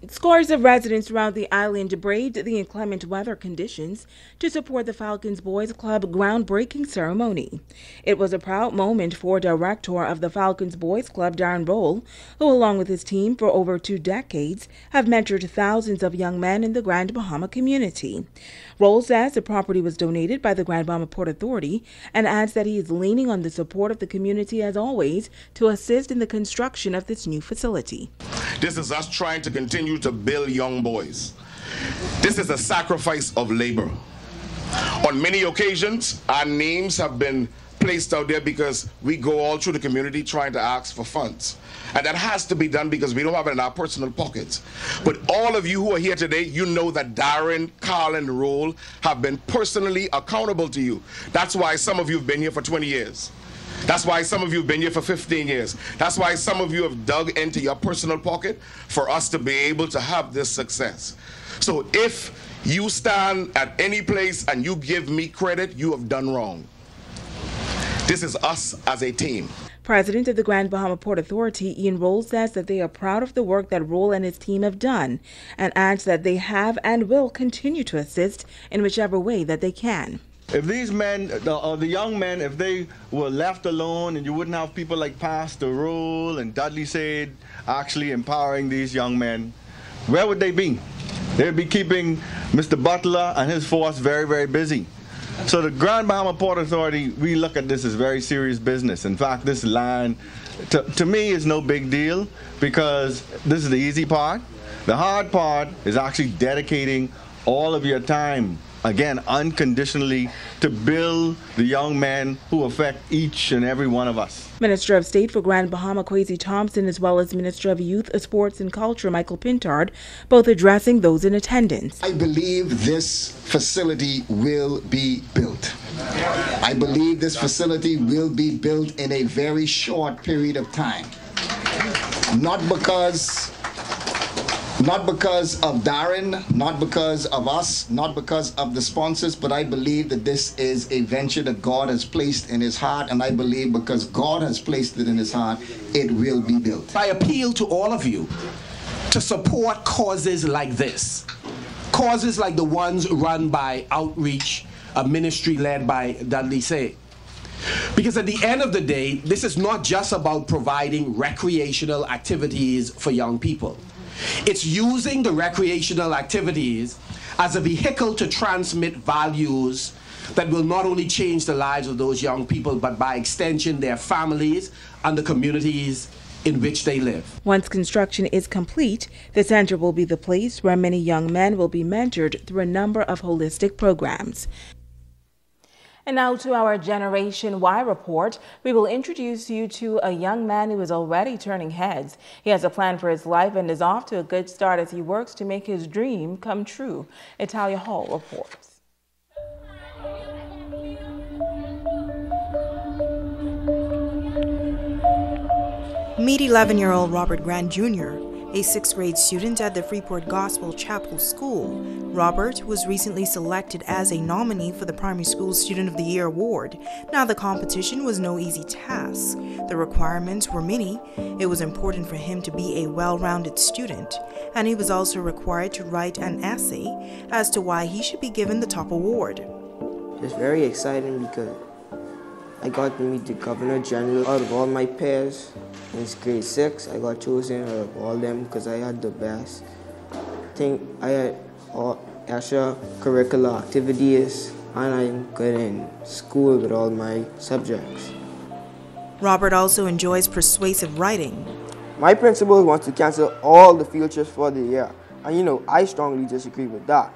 Scores of residents throughout the island braved the inclement weather conditions to support the Falcons Boys Club groundbreaking ceremony. It was a proud moment for director of the Falcons Boys Club, Darren Roll, who along with his team for over 2 decades have mentored thousands of young men in the Grand Bahama community. Roll says the property was donated by the Grand Bahama Port Authority and adds that he is leaning on the support of the community as always to assist in the construction of this new facility. This is us trying to continue to build young boys. This is a sacrifice of labor. On many occasions, our names have been placed out there because we go all through the community trying to ask for funds. And that has to be done because we don't have it in our personal pockets. But all of you who are here today, you know that Darren, Carl, and Roll have been personally accountable to you. That's why some of you have been here for 20 years. That's why some of you have been here for 15 years. That's why some of you have dug into your personal pocket for us to be able to have this success. So if you stand at any place and you give me credit, you have done wrong. This is us as a team. President of the Grand Bahama Port Authority, Ian Roll, says that they are proud of the work that Roll and his team have done and adds that they have and will continue to assist in whichever way that they can. If these men, the young men, if they were left alone and you wouldn't have people like Pastor Roll and Dudley Said actually empowering these young men, where would they be? They'd be keeping Mr. Butler and his force very, very busy. So the Grand Bahama Port Authority, we look at this as very serious business. In fact, this land, to me, is no big deal because this is the easy part. The hard part is actually dedicating all of your time, again, unconditionally, to build the young men who affect each and every one of us. Minister of State for Grand Bahama, Kwesi Thompson, as well as Minister of Youth, Sports and Culture, Michael Pintard, both addressing those in attendance. I believe this facility will be built. I believe this facility will be built in a very short period of time. Not because of Darren, not because of us, not because of the sponsors, but I believe that this is a venture that God has placed in his heart, and I believe because God has placed it in his heart, it will be built. I appeal to all of you to support causes like this, causes like the ones run by Outreach, a ministry led by Dudley Say. Because at the end of the day, this is not just about providing recreational activities for young people. It's using the recreational activities as a vehicle to transmit values that will not only change the lives of those young people, but by extension their families and the communities in which they live. Once construction is complete, the center will be the place where many young men will be mentored through a number of holistic programs. And now to our Generation Y report. We will introduce you to a young man who is already turning heads. He has a plan for his life and is off to a good start as he works to make his dream come true. Italia Hall reports. Meet 11-year-old Robert Grant Jr., a 6th grade student at the Freeport Gospel Chapel School. Robert was recently selected as a nominee for the Primary School Student of the Year award. Now, the competition was no easy task. The requirements were many. It was important for him to be a well-rounded student, and he was also required to write an essay as to why he should be given the top award. It's very exciting because I got to meet the Governor General. Out of all my peers in grade 6, I got chosen out of all them because I had the best thing. I had all extracurricular activities, and I'm good in school with all my subjects. Robert also enjoys persuasive writing. My principal wants to cancel all the field trips for the year, and I strongly disagree with that.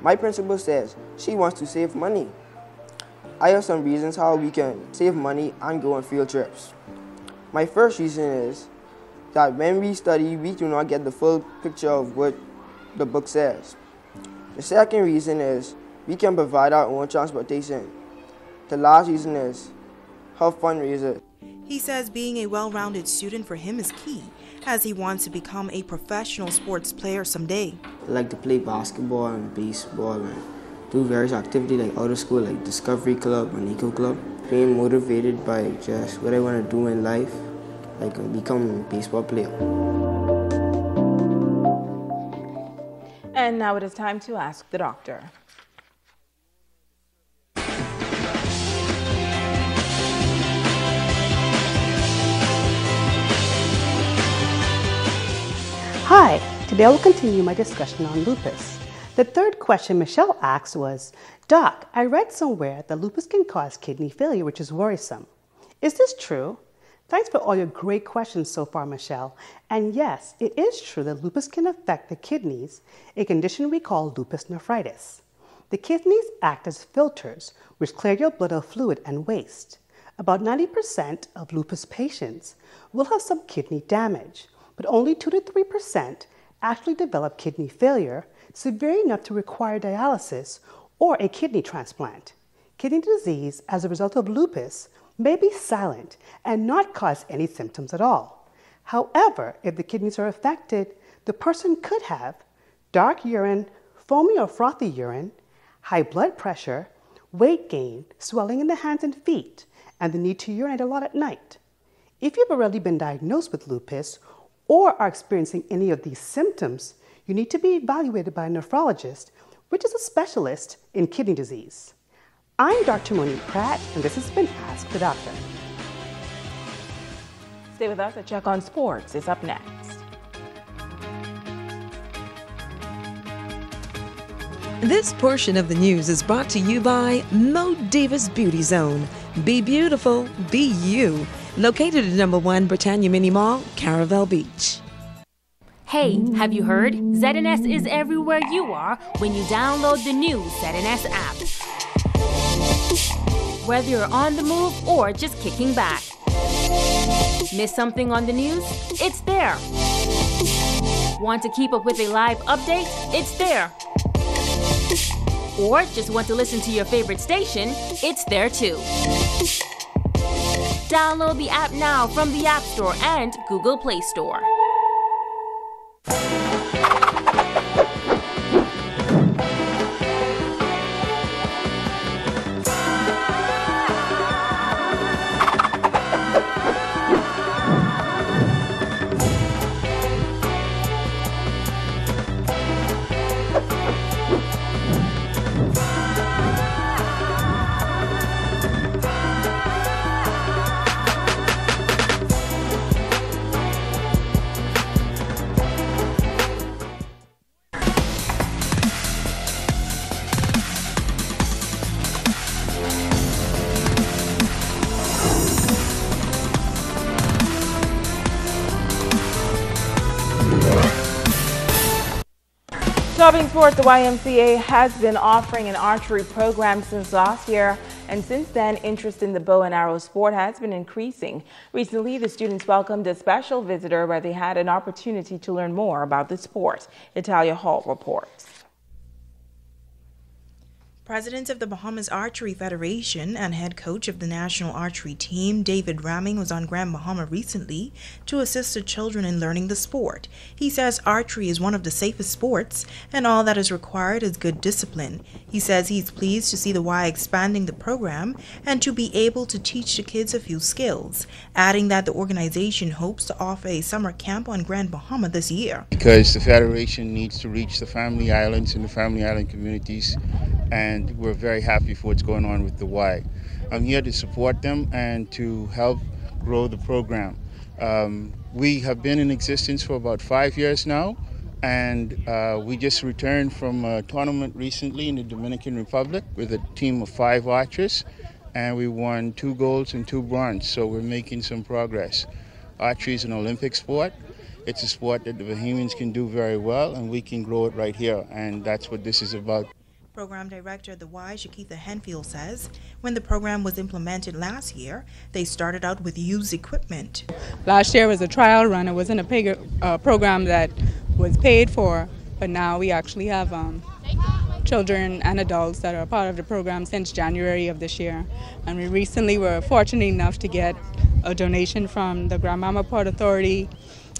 My principal says she wants to save money. I have some reasons how we can save money and go on field trips. My first reason is that when we study, we do not get the full picture of what the book says. The second reason is we can provide our own transportation. The last reason is help fundraisers. He says being a well-rounded student for him is key, as he wants to become a professional sports player someday. I like to play basketball and baseball and do various activities like out of school, like Discovery Club and Eco Club. Being motivated by just what I want to do in life, like become a baseball player. And now it is time to ask the doctor. Hi, today I will continue my discussion on lupus. The third question Michelle asked was, Doc, I read somewhere that lupus can cause kidney failure, which is worrisome. Is this true? Thanks for all your great questions so far, Michelle. And yes, it is true that lupus can affect the kidneys, a condition we call lupus nephritis. The kidneys act as filters, which clear your blood of fluid and waste. About 90% of lupus patients will have some kidney damage, but only 2 to 3% actually develop kidney failure, severe enough to require dialysis or a kidney transplant. Kidney disease as a result of lupus may be silent and not cause any symptoms at all. However, if the kidneys are affected, the person could have dark urine, foamy or frothy urine, high blood pressure, weight gain, swelling in the hands and feet, and the need to urinate a lot at night. If you've already been diagnosed with lupus or are experiencing any of these symptoms, you need to be evaluated by a nephrologist, which is a specialist in kidney disease. I'm Dr. Monique Pratt, and this has been Ask the Doctor. Stay with us. A check on sports is up next. This portion of the news is brought to you by Mo Davis Beauty Zone. Be beautiful, be you. Located at number 1 Britannia Mini Mall, Caravelle Beach. Hey, have you heard? ZNS is everywhere you are when you download the new ZNS app. Whether you're on the move or just kicking back. Miss something on the news? It's there. Want to keep up with a live update? It's there. Or just want to listen to your favorite station? It's there too. Download the app now from the App Store and Google Play Store. Talking sports, the YMCA has been offering an archery program since last year, and since then, interest in the bow and arrow sport has been increasing. Recently, the students welcomed a special visitor where they had an opportunity to learn more about the sport. Italia Hall reports. President of the Bahamas Archery Federation and head coach of the national archery team, David Ramming, was on Grand Bahama recently to assist the children in learning the sport. He says archery is one of the safest sports and all that is required is good discipline. He says he's pleased to see the Y expanding the program and to be able to teach the kids a few skills, adding that the organization hopes to offer a summer camp on Grand Bahama this year. Because the Federation needs to reach the Family Islands and the Family Island communities, and we're very happy for what's going on with the Y. I'm here to support them and to help grow the program. We have been in existence for about 5 years now, and we just returned from a tournament recently in the Dominican Republic with a team of 5 archers, and we won 2 golds and 2 bronze, so we're making some progress. Archery is an Olympic sport. It's a sport that the Bahamians can do very well, and we can grow it right here, and that's what this is about. Program Director of the Y, Shakitha Henfield, says when the program was implemented last year, they started out with used equipment. Last year was a trial run. It wasn't a program that was paid for, but now we actually have children and adults that are part of the program since January of this year. And we recently were fortunate enough to get a donation from the Grand Bahama Port Authority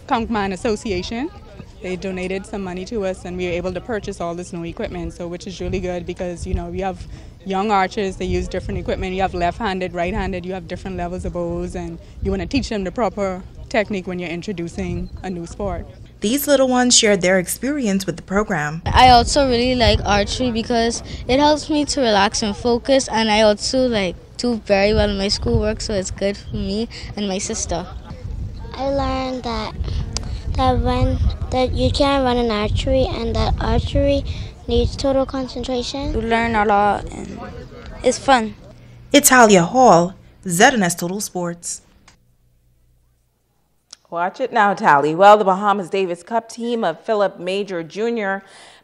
Conkman Association. They donated some money to us, and we were able to purchase all this new equipment, so which is really good because, you know, we have young archers, they use different equipment. You have left-handed, right-handed, you have different levels of bows, and you want to teach them the proper technique when you're introducing a new sport. These little ones shared their experience with the program. I also really like archery because it helps me to relax and focus, and I also do very well in my schoolwork, so it's good for me and my sister. I learned that you can't run in archery, and that archery needs total concentration. You learn a lot and it's fun. It's Talia Hall, ZNS Total Sports. Watch it now, Tally. Well, the Bahamas Davis Cup team of Philip Major Jr.,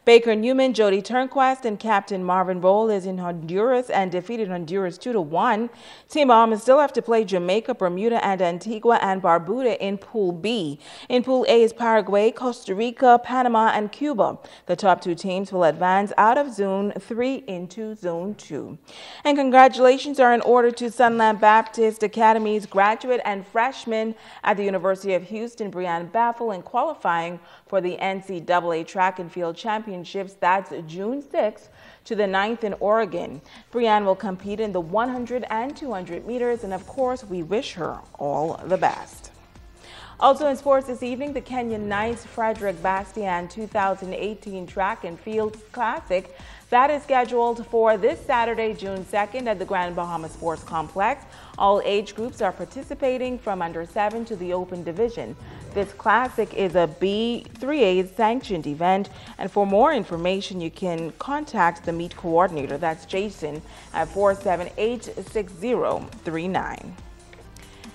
Baker Newman, Jody Turnquest, and Captain Marvin Bowl is in Honduras and defeated Honduras 2-1. Team Bahamas still have to play Jamaica, Bermuda, and Antigua and Barbuda in Pool B. In Pool A is Paraguay, Costa Rica, Panama, and Cuba. The top two teams will advance out of Zone 3 into Zone 2. And congratulations are in order to Sunland Baptist Academy's graduate and freshman at the University of Houston, Brianne Baffle, in qualifying for the NCAA Track and Field Championships. That's June 6th to the 9th in Oregon. Brianne will compete in the 100 and 200 meters, and of course, we wish her all the best. Also in sports this evening, the Kenyan Knights Frederick Bastian 2018 Track and Field Classic that is scheduled for this Saturday, June 2nd at the Grand Bahama Sports Complex. All age groups are participating from under 7 to the open division. This classic is a B3A sanctioned event, and for more information you can contact the meet coordinator, that's Jason, at 478-6039.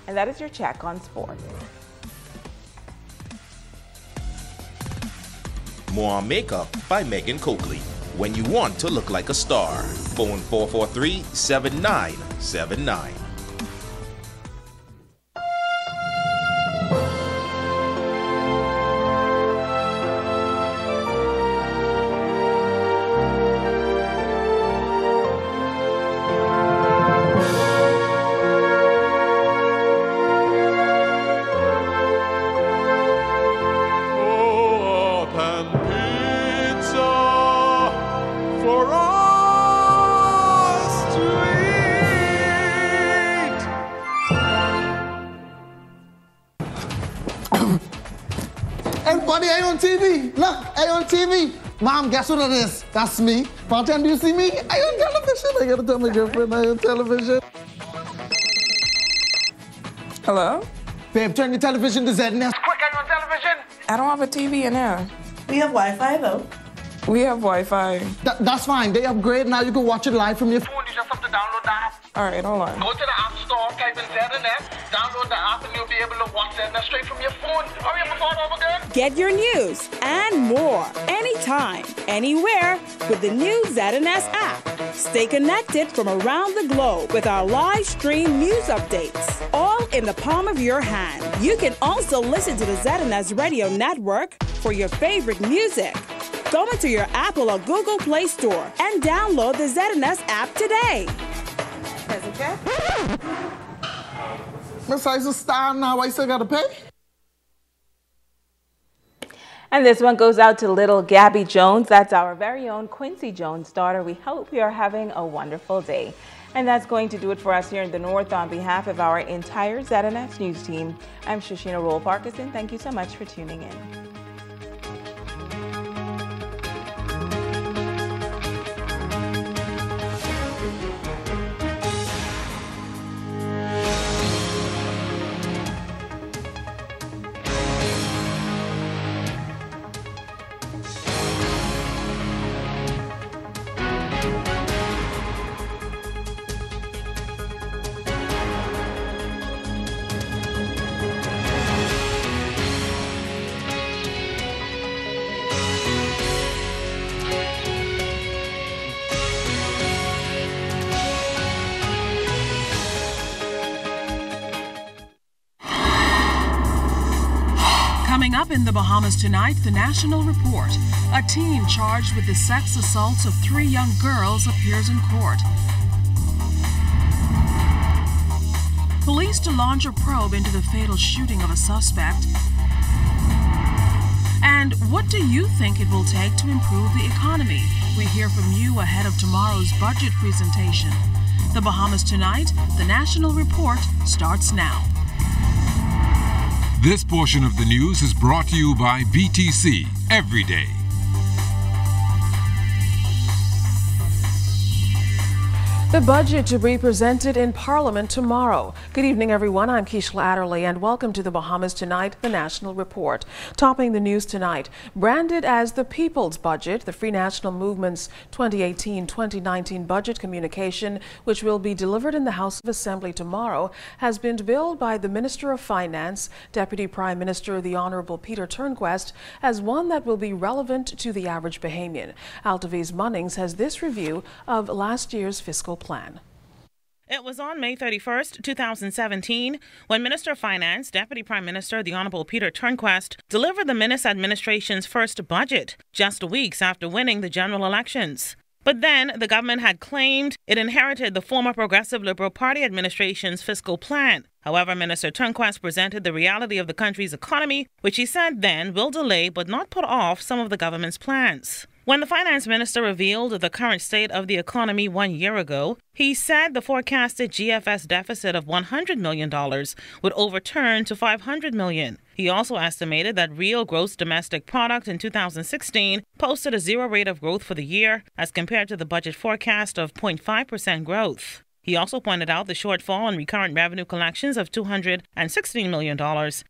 And that is your check on sports. More on Makeup by Megan Coakley. When you want to look like a star. Phone 443-7979. Everybody, are you on TV? Look, are you on TV? Mom, guess what it is? That's me. Bartender, do you see me? Are you on television? I gotta tell my girlfriend I'm on television. Hello? Babe, turn your television to ZNS. Quick, are you on television? I don't have a TV in there. We have Wi-Fi though. We have Wi-Fi. That's fine. They upgrade now. You can watch it live from your phone. You just have to download the app. All right, hold on. Go to the App Store, type in ZNS, download the app, and you'll be able to watch ZNS straight from your phone. Hurry up and start over again. Get your news and more anytime, anywhere with the new ZNS app. Stay connected from around the globe with our live stream news updates, all in the palm of your hand. You can also listen to the ZNS Radio Network for your favorite music. Go into your Apple or Google Play Store and download the ZNS app today. Miss I's a star now. I still gotta pay. And this one goes out to little Gabby Jones. That's our very own Quincy Jones' daughter. We hope you're having a wonderful day. And that's going to do it for us here in the North. On behalf of our entire ZNS News team, I'm Shoshina Roll-Parkinson. Thank you so much for tuning in. Coming up in the Bahamas tonight, the National Report. A teen charged with the sex assaults of 3 young girls appears in court. Police to launch a probe into the fatal shooting of a suspect. And what do you think it will take to improve the economy? We hear from you ahead of tomorrow's budget presentation. The Bahamas tonight, the National Report starts now. This portion of the news is brought to you by BTC Every Day. The budget to be presented in Parliament tomorrow. Good evening, everyone. I'm Keishla Adderley, and welcome to the Bahamas Tonight, the National Report. Topping the news tonight, branded as the People's Budget, the Free National Movement's 2018-2019 budget communication, which will be delivered in the House of Assembly tomorrow, has been billed by the Minister of Finance, Deputy Prime Minister the Honorable Peter Turnquest, as one that will be relevant to the average Bahamian. Altaviz Munnings has this review of last year's fiscal plan. It was on May 31st, 2017, when Minister of Finance, Deputy Prime Minister the Honorable Peter Turnquest delivered the Minnis administration's first budget, just weeks after winning the general elections. But then the government had claimed it inherited the former Progressive Liberal Party administration's fiscal plan. However, Minister Turnquest presented the reality of the country's economy, which he said then will delay but not put off some of the government's plans. When the finance minister revealed the current state of the economy 1 year ago, he said the forecasted GFS deficit of $100 million would overturn to $500 million. He also estimated that real gross domestic product in 2016 posted a zero rate of growth for the year as compared to the budget forecast of 0.5% growth. He also pointed out the shortfall in recurrent revenue collections of $216 million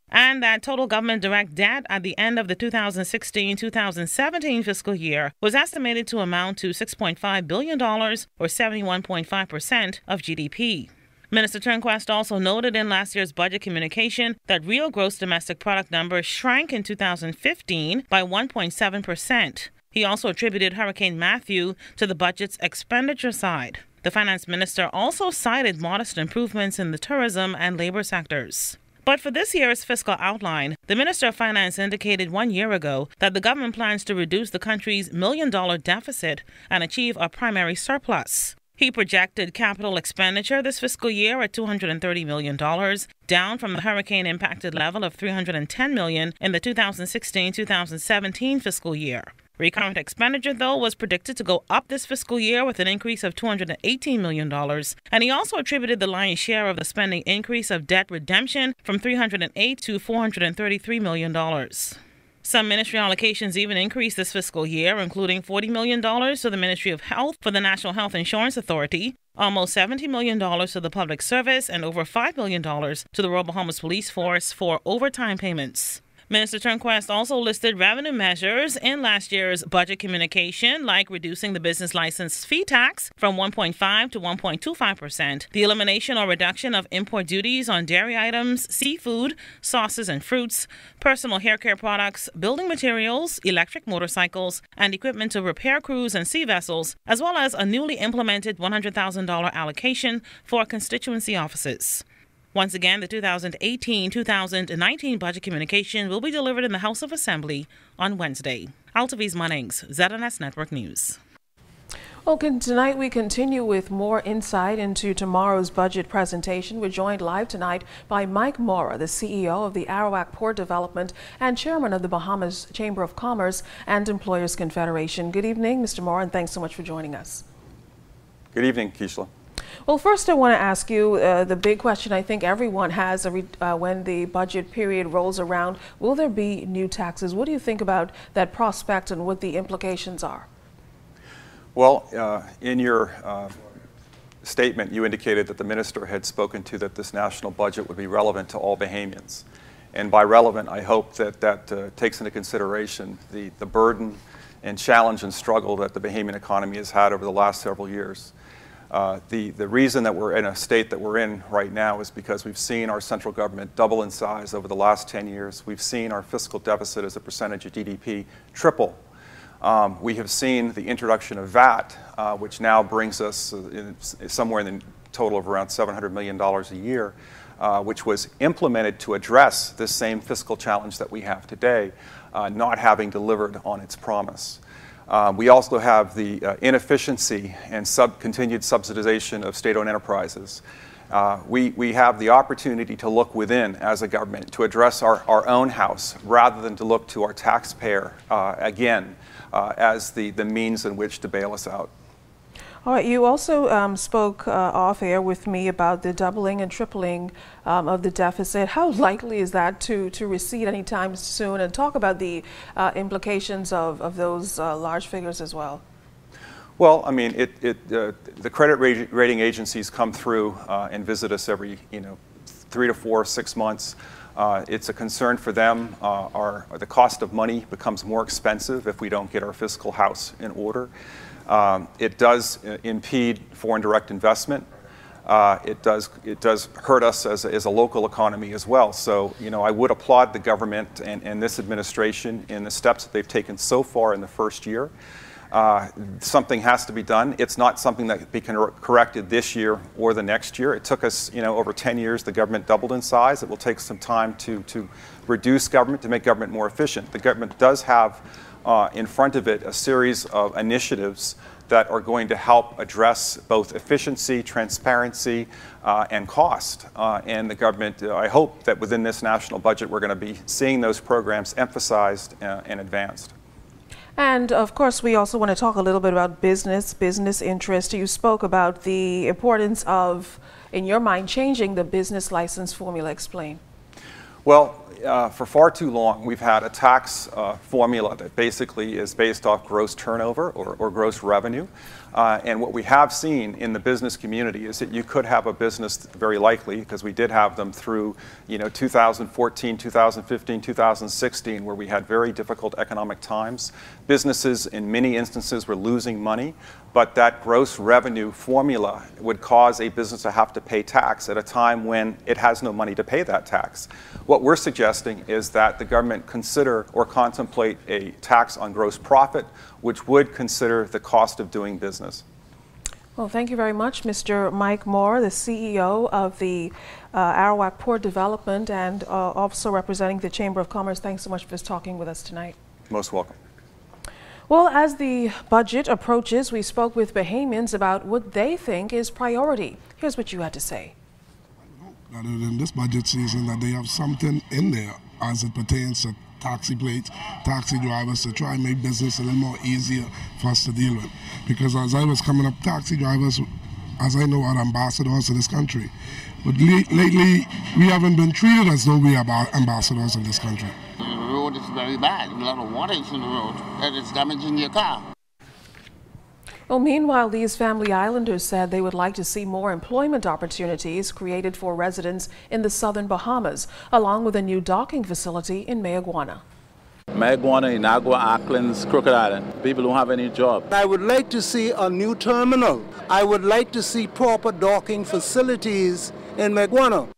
and that total government direct debt at the end of the 2016-2017 fiscal year was estimated to amount to $6.5 billion or 71.5% of GDP. Minister Turnquest also noted in last year's budget communication that real gross domestic product numbers shrank in 2015 by 1.7%. He also attributed Hurricane Matthew to the budget's expenditure side. The finance minister also cited modest improvements in the tourism and labor sectors. But for this year's fiscal outline, the Minister of Finance indicated 1 year ago that the government plans to reduce the country's $1 million deficit and achieve a primary surplus. He projected capital expenditure this fiscal year at $230 million, down from the hurricane-impacted level of $310 million in the 2016-2017 fiscal year. Recurrent expenditure, though, was predicted to go up this fiscal year with an increase of $218 million. And he also attributed the lion's share of the spending increase of debt redemption from $308 to $433 million. Some ministry allocations even increased this fiscal year, including $40 million to the Ministry of Health for the National Health Insurance Authority, almost $70 million to the Public Service, and over $5 million to the Royal Bahamas Police Force for overtime payments. Minister Turnquest also listed revenue measures in last year's budget communication, like reducing the business license fee tax from 1.5 to 1.25%, the elimination or reduction of import duties on dairy items, seafood, sauces and fruits, personal hair care products, building materials, electric motorcycles, and equipment to repair cruise and sea vessels, as well as a newly implemented $100,000 allocation for constituency offices. Once again, the 2018-2019 budget communication will be delivered in the House of Assembly on Wednesday. Altaviz Munnings, ZNS Network News. Okay, tonight we continue with more insight into tomorrow's budget presentation. We're joined live tonight by Mike Mora, the CEO of the Arawak Port Development and Chairman of the Bahamas Chamber of Commerce and Employers Confederation. Good evening, Mr. Mora, and thanks so much for joining us. Good evening, Keishla. Well, first I want to ask you the big question I think everyone has when the budget period rolls around. Will there be new taxes? What do you think about that prospect and what the implications are? Well, in your statement, you indicated that the minister had spoken to that this national budget would be relevant to all Bahamians. And by relevant, I hope that that takes into consideration the burden and challenge and struggle that the Bahamian economy has had over the last several years. The reason that we're in a state that we're in right now is because we've seen our central government double in size over the last 10 years. We've seen our fiscal deficit as a percentage of GDP triple. We have seen the introduction of VAT, which now brings us somewhere in the total of around $700 million a year, which was implemented to address this same fiscal challenge that we have today, not having delivered on its promise. We also have the inefficiency and continued subsidization of state-owned enterprises. We have the opportunity to look within as a government to address our own house rather than to look to our taxpayer again as the means in which to bail us out. All right, you also spoke off air with me about the doubling and tripling of the deficit. How likely is that to recede anytime soon? And talk about the implications of those large figures as well. Well, I mean, the credit rating agencies come through and visit us every 3 to 4, 6 months. It's a concern for them. The cost of money becomes more expensive if we don't get our fiscal house in order. It does impede foreign direct investment. It does hurt us as a local economy as well. So, I would applaud the government and this administration in the steps that they've taken so far in the first year. Something has to be done. It's not something that can be corrected this year or the next year. It took us, over 10 years, the government doubled in size. It will take some time to reduce government, to make government more efficient. The government does have in front of it a series of initiatives that are going to help address both efficiency, transparency, and cost. And the government, I hope that within this national budget, we're going to be seeing those programs emphasized and advanced. And of course, we also want to talk a little bit about business interest. You spoke about the importance of, in your mind, changing the business license formula. Explain. Well, for far too long, we've had a tax formula that basically is based off gross turnover or gross revenue. And what we have seen in the business community is that you could have a business, very likely, because we did have them through 2014, 2015, 2016, where we had very difficult economic times. Businesses, in many instances, were losing money, but that gross revenue formula would cause a business to have to pay tax at a time when it has no money to pay that tax. What we're suggesting is that the government consider or contemplate a tax on gross profit, which would consider the cost of doing business. Well, thank you very much, Mr. Mike Moore, the CEO of the Arawak Port Development and also representing the Chamber of Commerce. Thanks so much for talking with us tonight. Most welcome. Well, as the budget approaches, we spoke with Bahamians about what they think is priority. Here's what you had to say. That in this budget season that they have something in there as it pertains to taxi plates, taxi drivers, to try and make business a little more easier for us to deal with. Because as I was coming up, taxi drivers, as I know, are ambassadors of this country. But lately, we haven't been treated as though we are ambassadors of this country. The road is very bad. A lot of water is in the road, and it's damaging your car. Well, meanwhile, these Family Islanders said they would like to see more employment opportunities created for residents in the southern Bahamas, along with a new docking facility in Mayaguana. Mayaguana, Inagua, Auckland's, Crooked Island. People don't have any job. I would like to see a new terminal. I would like to see proper docking facilities in Mayaguana.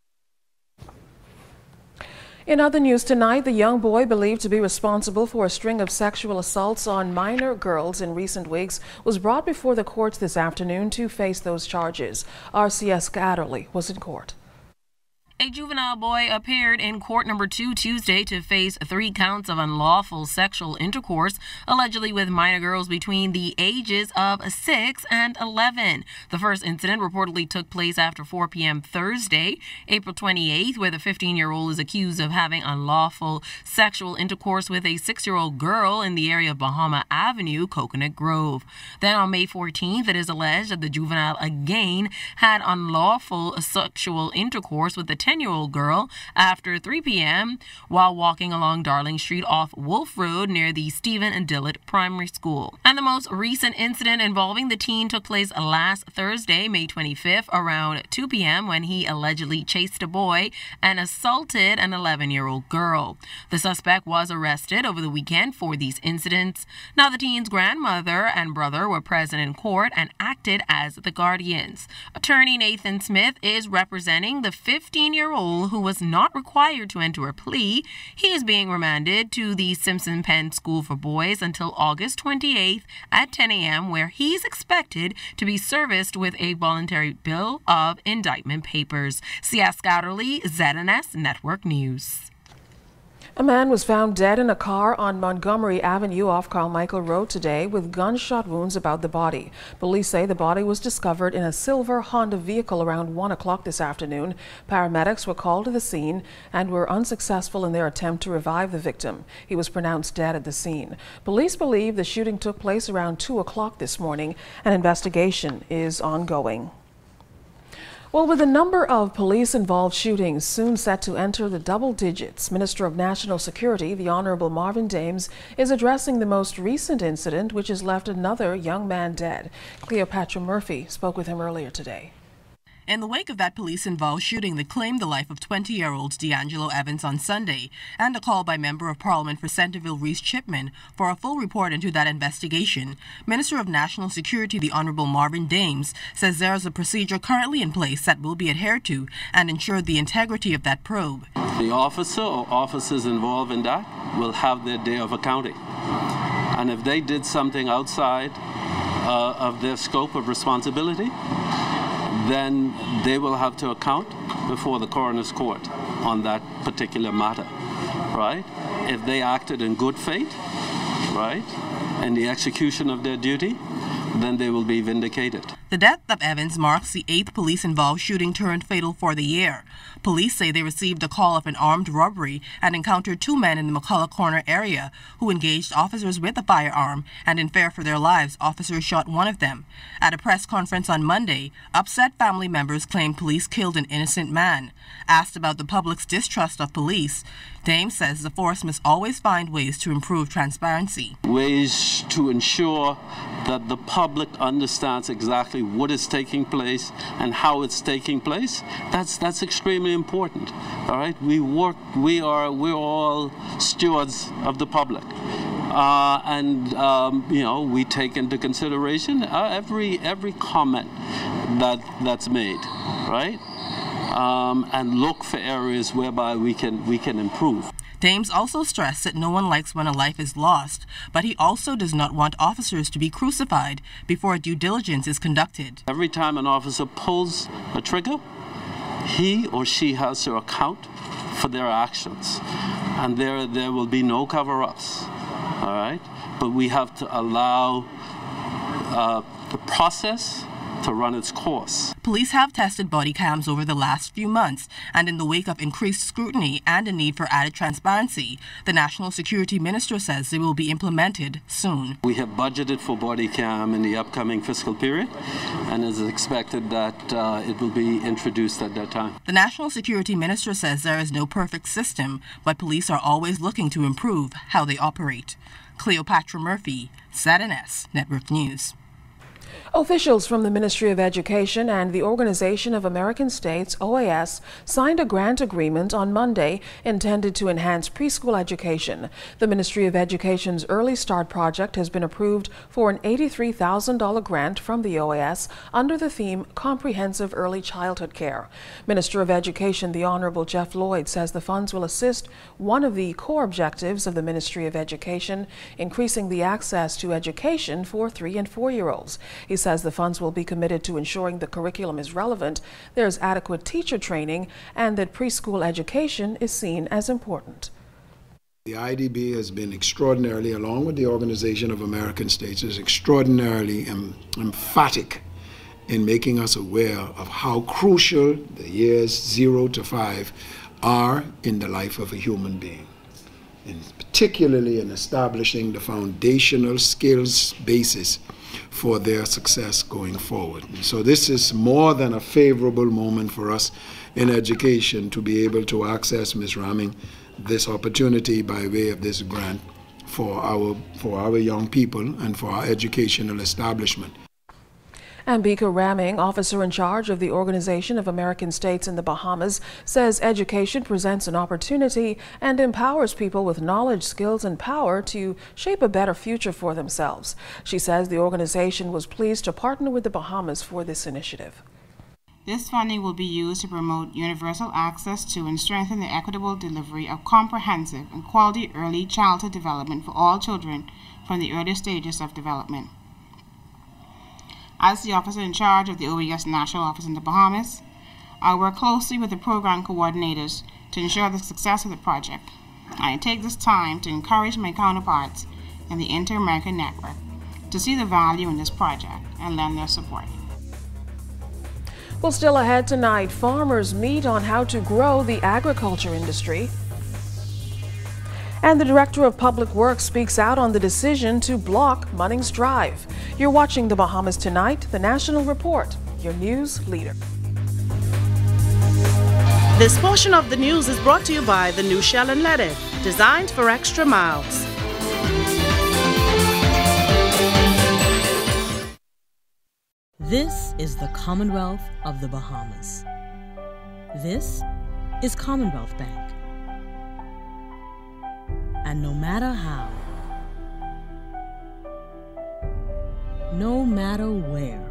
In other news tonight, the young boy believed to be responsible for a string of sexual assaults on minor girls in recent weeks was brought before the courts this afternoon to face those charges. RCS Adderley was in court. A juvenile boy appeared in court number 2 Tuesday to face 3 counts of unlawful sexual intercourse, allegedly with minor girls between the ages of 6 and 11. The first incident reportedly took place after 4 p.m. Thursday, April 28th, where the 15-year-old is accused of having unlawful sexual intercourse with a 6-year-old girl in the area of Bahama Avenue, Coconut Grove. Then on May 14th, it is alleged that the juvenile again had unlawful sexual intercourse with the 10-year-old girl after 3 p.m. while walking along Darling Street off Wolf Road near the Stephen and Dillett Primary School. And the most recent incident involving the teen took place last Thursday, May 25th, around 2 p.m. when he allegedly chased a boy and assaulted an 11-year-old girl. The suspect was arrested over the weekend for these incidents. Now, the teen's grandmother and brother were present in court and acted as the guardians. Attorney Nathan Smith is representing the 15-year-old who was not required to enter a plea. He is being remanded to the Simpson Penn School for Boys until August 28th at 10 a.m. where he's expected to be serviced with a voluntary bill of indictment papers. Sia Scouterly, ZNS Network News. A man was found dead in a car on Montgomery Avenue off Carmichael Road today with gunshot wounds about the body. Police say the body was discovered in a silver Honda vehicle around 1 o'clock this afternoon. Paramedics were called to the scene and were unsuccessful in their attempt to revive the victim. He was pronounced dead at the scene. Police believe the shooting took place around 2 o'clock this morning. An investigation is ongoing. Well, with the number of police-involved shootings soon set to enter the double digits, Minister of National Security, the Honorable Marvin Dames, is addressing the most recent incident, which has left another young man dead. Cleopatra Murphy spoke with him earlier today. In the wake of that police-involved shooting that claimed the life of 20-year-old D'Angelo Evans on Sunday, and a call by Member of Parliament for Centerville Reese Chipman for a full report into that investigation, Minister of National Security, the Honorable Marvin Dames, says there is a procedure currently in place that will be adhered to and ensure the integrity of that probe. The officer or officers involved in that will have their day of accounting. And if they did something outside of their scope of responsibility, then they will have to account before the coroner's court on that particular matter, right? If they acted in good faith, right, in the execution of their duty, then they will be vindicated. The death of Evans marks the 8th police-involved shooting turned fatal for the year. Police say they received a call of an armed robbery and encountered 2 men in the McCullough Corner area who engaged officers with a firearm, and in fear for their lives, officers shot one of them. At a press conference on Monday, upset family members claimed police killed an innocent man. Asked about the public's distrust of police, Dames says the force must always find ways to improve transparency. Ways to ensure that the public understands exactly what is taking place and how it's taking place. That's extremely important. All right, we're all stewards of the public, we take into consideration every comment that's made, right? And look for areas whereby we can improve. Dames also stressed that no one likes when a life is lost, but he also does not want officers to be crucified before due diligence is conducted. Every time an officer pulls a trigger, he or she has to account for their actions, and there will be no cover-ups, all right? But we have to allow the process to run its course. Police have tested body cams over the last few months, and in the wake of increased scrutiny and a need for added transparency, the National Security Minister says they will be implemented soon. We have budgeted for body cam in the upcoming fiscal period, and it is expected that it will be introduced at that time. The National Security Minister says there is no perfect system, but police are always looking to improve how they operate. Cleopatra Murphy, ZNS Network News. Officials from the Ministry of Education and the Organization of American States, OAS, signed a grant agreement on Monday intended to enhance preschool education. The Ministry of Education's Early Start project has been approved for an $83,000 grant from the OAS under the theme Comprehensive Early Childhood Care. Minister of Education, the Honorable Jeff Lloyd, says the funds will assist one of the core objectives of the Ministry of Education, increasing the access to education for 3- and 4-year-olds. He says the funds will be committed to ensuring the curriculum is relevant, there is adequate teacher training, and that preschool education is seen as important. The IDB has been extraordinarily, along with the Organization of American States, is extraordinarily emphatic in making us aware of how crucial the years 0 to 5 are in the life of a human being, and particularly in establishing the foundational skills basis for their success going forward. So this is more than a favorable moment for us in education to be able to access, Ms. Ramming, this opportunity by way of this grant for our young people and for our educational establishment. Ambika Ramming, officer in charge of the Organization of American States in the Bahamas, says education presents an opportunity and empowers people with knowledge, skills, and power to shape a better future for themselves. She says the organization was pleased to partner with the Bahamas for this initiative. This funding will be used to promote universal access to and strengthen the equitable delivery of comprehensive and quality early childhood development for all children from the earliest stages of development. As the officer in charge of the OAS National Office in the Bahamas, I work closely with the program coordinators to ensure the success of the project. I take this time to encourage my counterparts in the Inter-American Network to see the value in this project and lend their support. Well, still ahead tonight, farmers meet on how to grow the agriculture industry. And the Director of Public Works speaks out on the decision to block Munnings Drive. You're watching the Bahamas Tonight, the National Report, your news leader. This portion of the news is brought to you by the new Shell and Leaded, designed for extra miles. This is the Commonwealth of the Bahamas. This is Commonwealth Bank. And no matter how, no matter where,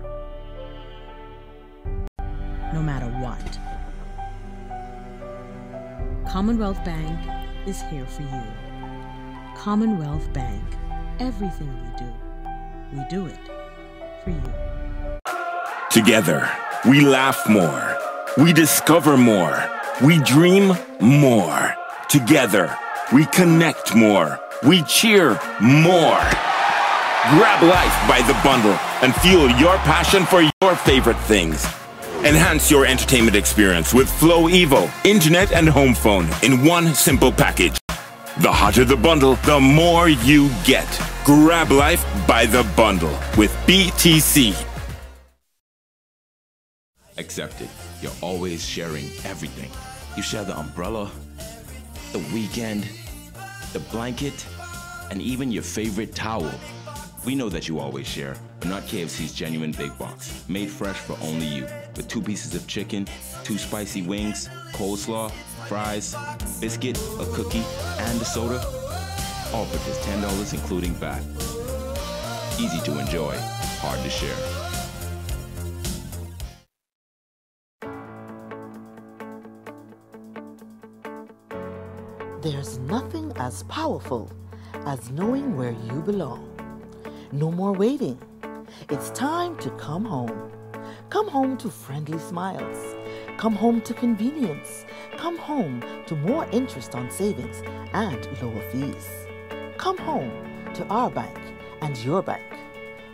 no matter what, Commonwealth Bank is here for you. Commonwealth Bank, everything we do it for you. Together, we laugh more, we discover more, we dream more. Together, we connect more, we cheer more. Grab life by the bundle and fuel your passion for your favorite things. Enhance your entertainment experience with Flow Evo, internet and home phone in one simple package. The hotter the bundle, the more you get. Grab life by the bundle with BTC. Accepted. You're always sharing everything. You share the umbrella, the weekend, the blanket, and even your favorite towel. We know that you always share, but not KFC's genuine big box, made fresh for only you, with 2 pieces of chicken, 2 spicy wings, coleslaw, fries, biscuit, a cookie, and a soda, all for just $10 including VAT. Easy to enjoy, hard to share. There's nothing as powerful as knowing where you belong. No more waiting. It's time to come home. Come home to friendly smiles. Come home to convenience. Come home to more interest on savings and lower fees. Come home to our bank and your bank.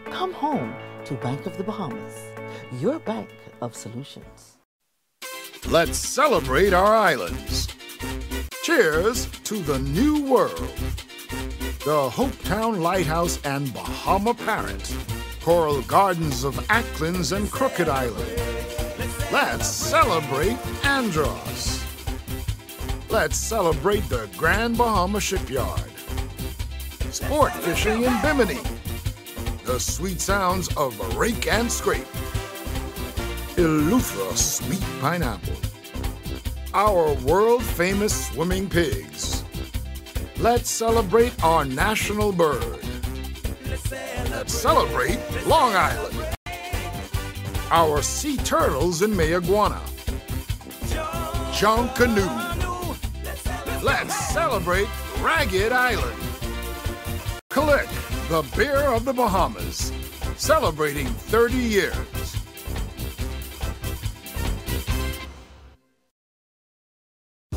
Come home to Bank of the Bahamas, your bank of solutions. Let's celebrate our islands. Cheers to the new world. The Hopetown Lighthouse and Bahama Parrot, Coral Gardens of Acklins and Crooked Island. Let's celebrate Andros. Let's celebrate the Grand Bahama Shipyard. Sport fishing in Bimini. The sweet sounds of Rake and Scrape. Eleuthera Sweet Pineapple. Our world-famous swimming pigs. Let's celebrate our national bird. Let's celebrate Long Island. Our sea turtles in Mayaguana. Junkanoo. Let's celebrate Ragged Island. Click, the beer of the Bahamas, celebrating 30 years.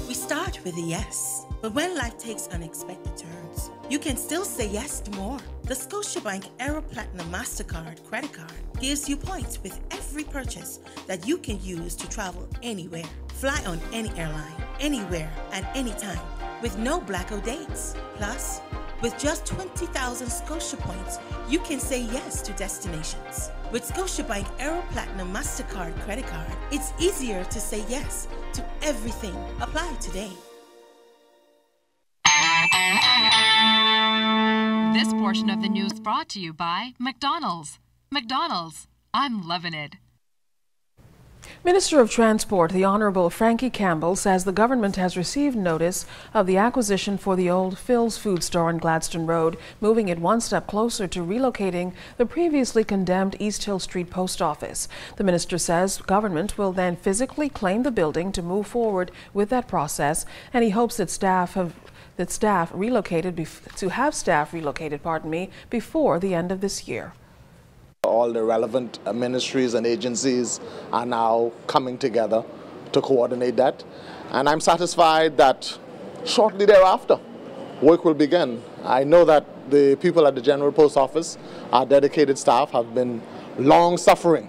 We start with a yes, but when life takes unexpected turns, you can still say yes to more. The Scotiabank Aero Platinum MasterCard credit card gives you points with every purchase that you can use to travel anywhere. Fly on any airline, anywhere, at any time, with no blackout dates. Plus, with just 20,000 Scotia points, you can say yes to destinations. With Scotiabank Aero Platinum MasterCard credit card, it's easier to say yes to everything. Apply today. This portion of the news brought to you by McDonald's. McDonald's, I'm loving it. Minister of Transport, the Honourable Frankie Campbell, says the government has received notice of the acquisition for the old Phil's Food Store on Gladstone Road, moving it one step closer to relocating the previously condemned East Hill Street Post Office. The minister says government will then physically claim the building to move forward with that process, and he hopes that staff relocated before the end of this year. All the relevant ministries and agencies are now coming together to coordinate that. And I'm satisfied that shortly thereafter, work will begin. I know that the people at the General Post Office, our dedicated staff, have been long suffering,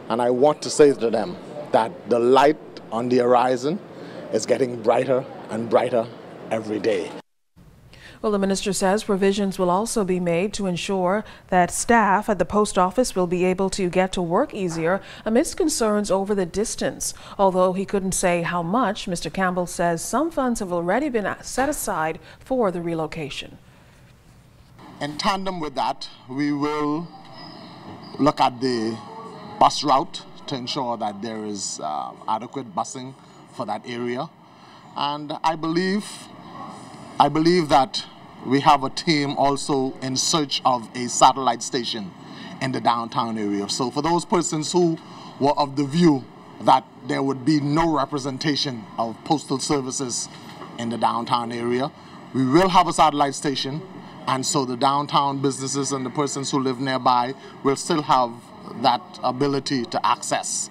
and I want to say to them that the light on the horizon is getting brighter and brighter every day. Well, the minister says provisions will also be made to ensure that staff at the post office will be able to get to work easier amidst concerns over the distance. Although he couldn't say how much, Mr. Campbell says some funds have already been set aside for the relocation. In tandem with that, we will look at the bus route to ensure that there is adequate busing for that area. And I believe that we have a team also in search of a satellite station in the downtown area. So for those persons who were of the view that there would be no representation of postal services in the downtown area, we will have a satellite station, and so the downtown businesses and the persons who live nearby will still have that ability to access.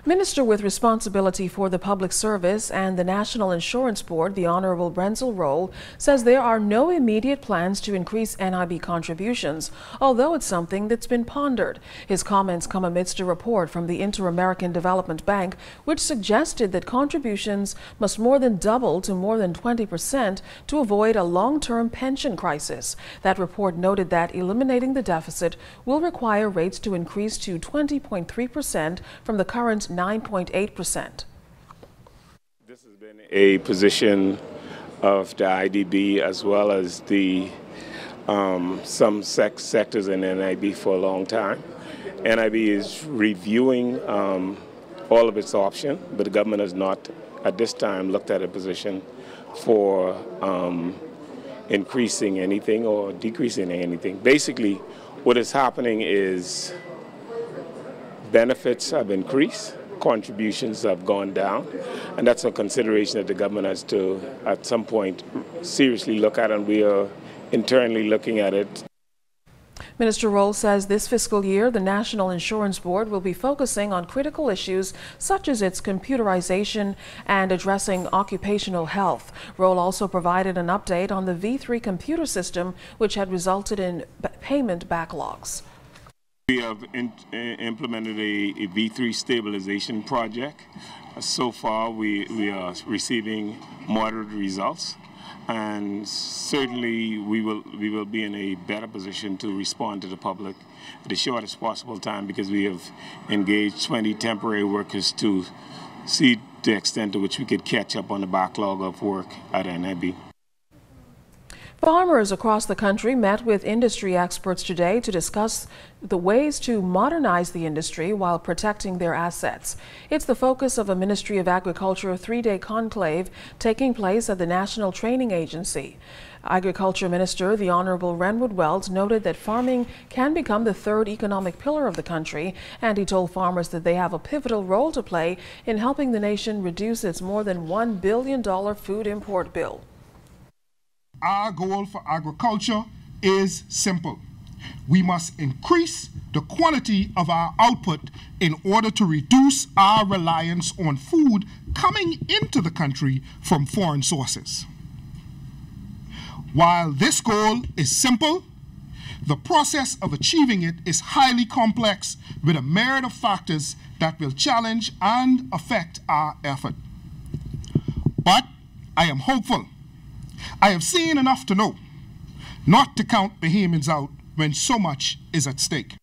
Minister with responsibility for the public service and the National Insurance Board, the Honorable Brenzel Rolle, says there are no immediate plans to increase NIB contributions, although it's something that's been pondered. His comments come amidst a report from the Inter-American Development Bank, which suggested that contributions must more than double to more than 20% to avoid a long-term pension crisis. That report noted that eliminating the deficit will require rates to increase to 20.3% from the current 9.8%. This has been a position of the IDB as well as the some sectors in NIB for a long time. NIB is reviewing all of its options, but the government has not at this time looked at a position for increasing anything or decreasing anything. Basically, what is happening is benefits have increased, contributions have gone down, and that's a consideration that the government has to, at some point, seriously look at, and we are internally looking at it. Minister Rolle says this fiscal year, the National Insurance Board will be focusing on critical issues such as its computerization and addressing occupational health. Rolle also provided an update on the V3 computer system, which had resulted in payment backlogs. We have implemented a V3 stabilization project. So far, we are receiving moderate results, and certainly we will be in a better position to respond to the public at the shortest possible time, because we have engaged 20 temporary workers to see the extent to which we could catch up on the backlog of work at NIB. Farmers across the country met with industry experts today to discuss the ways to modernize the industry while protecting their assets. It's the focus of a Ministry of Agriculture three-day conclave taking place at the National Training Agency. Agriculture Minister, the Honorable Renwood Wells, noted that farming can become the third economic pillar of the country, and he told farmers that they have a pivotal role to play in helping the nation reduce its more than $1 billion food import bill. Our goal for agriculture is simple. We must increase the quantity of our output in order to reduce our reliance on food coming into the country from foreign sources. While this goal is simple, the process of achieving it is highly complex, with a myriad of factors that will challenge and affect our effort. But I am hopeful. I have seen enough to know not to count Bahamians out when so much is at stake.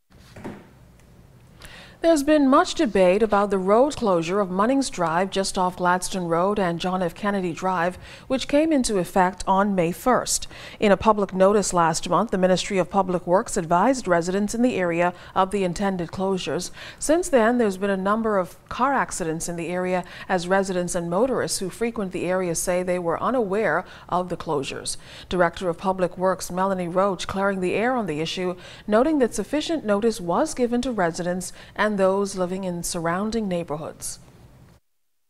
There's been much debate about the road closure of Munnings Drive just off Gladstone Road and John F. Kennedy Drive, which came into effect on May 1st. In a public notice last month, the Ministry of Public Works advised residents in the area of the intended closures. Since then, there's been a number of car accidents in the area, as residents and motorists who frequent the area say they were unaware of the closures. Director of Public Works Melanie Roach clearing the air on the issue, noting that sufficient notice was given to residents and those living in surrounding neighborhoods.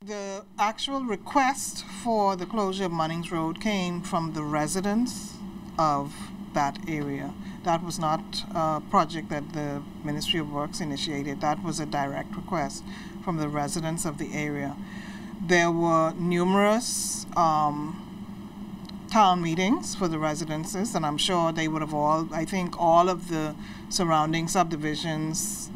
The actual request for the closure of Munnings Road came from the residents of that area. That was not a project that the Ministry of Works initiated. That was a direct request from the residents of the area. There were numerous town meetings for the residences, and I'm sure they would have I think all of the surrounding subdivisions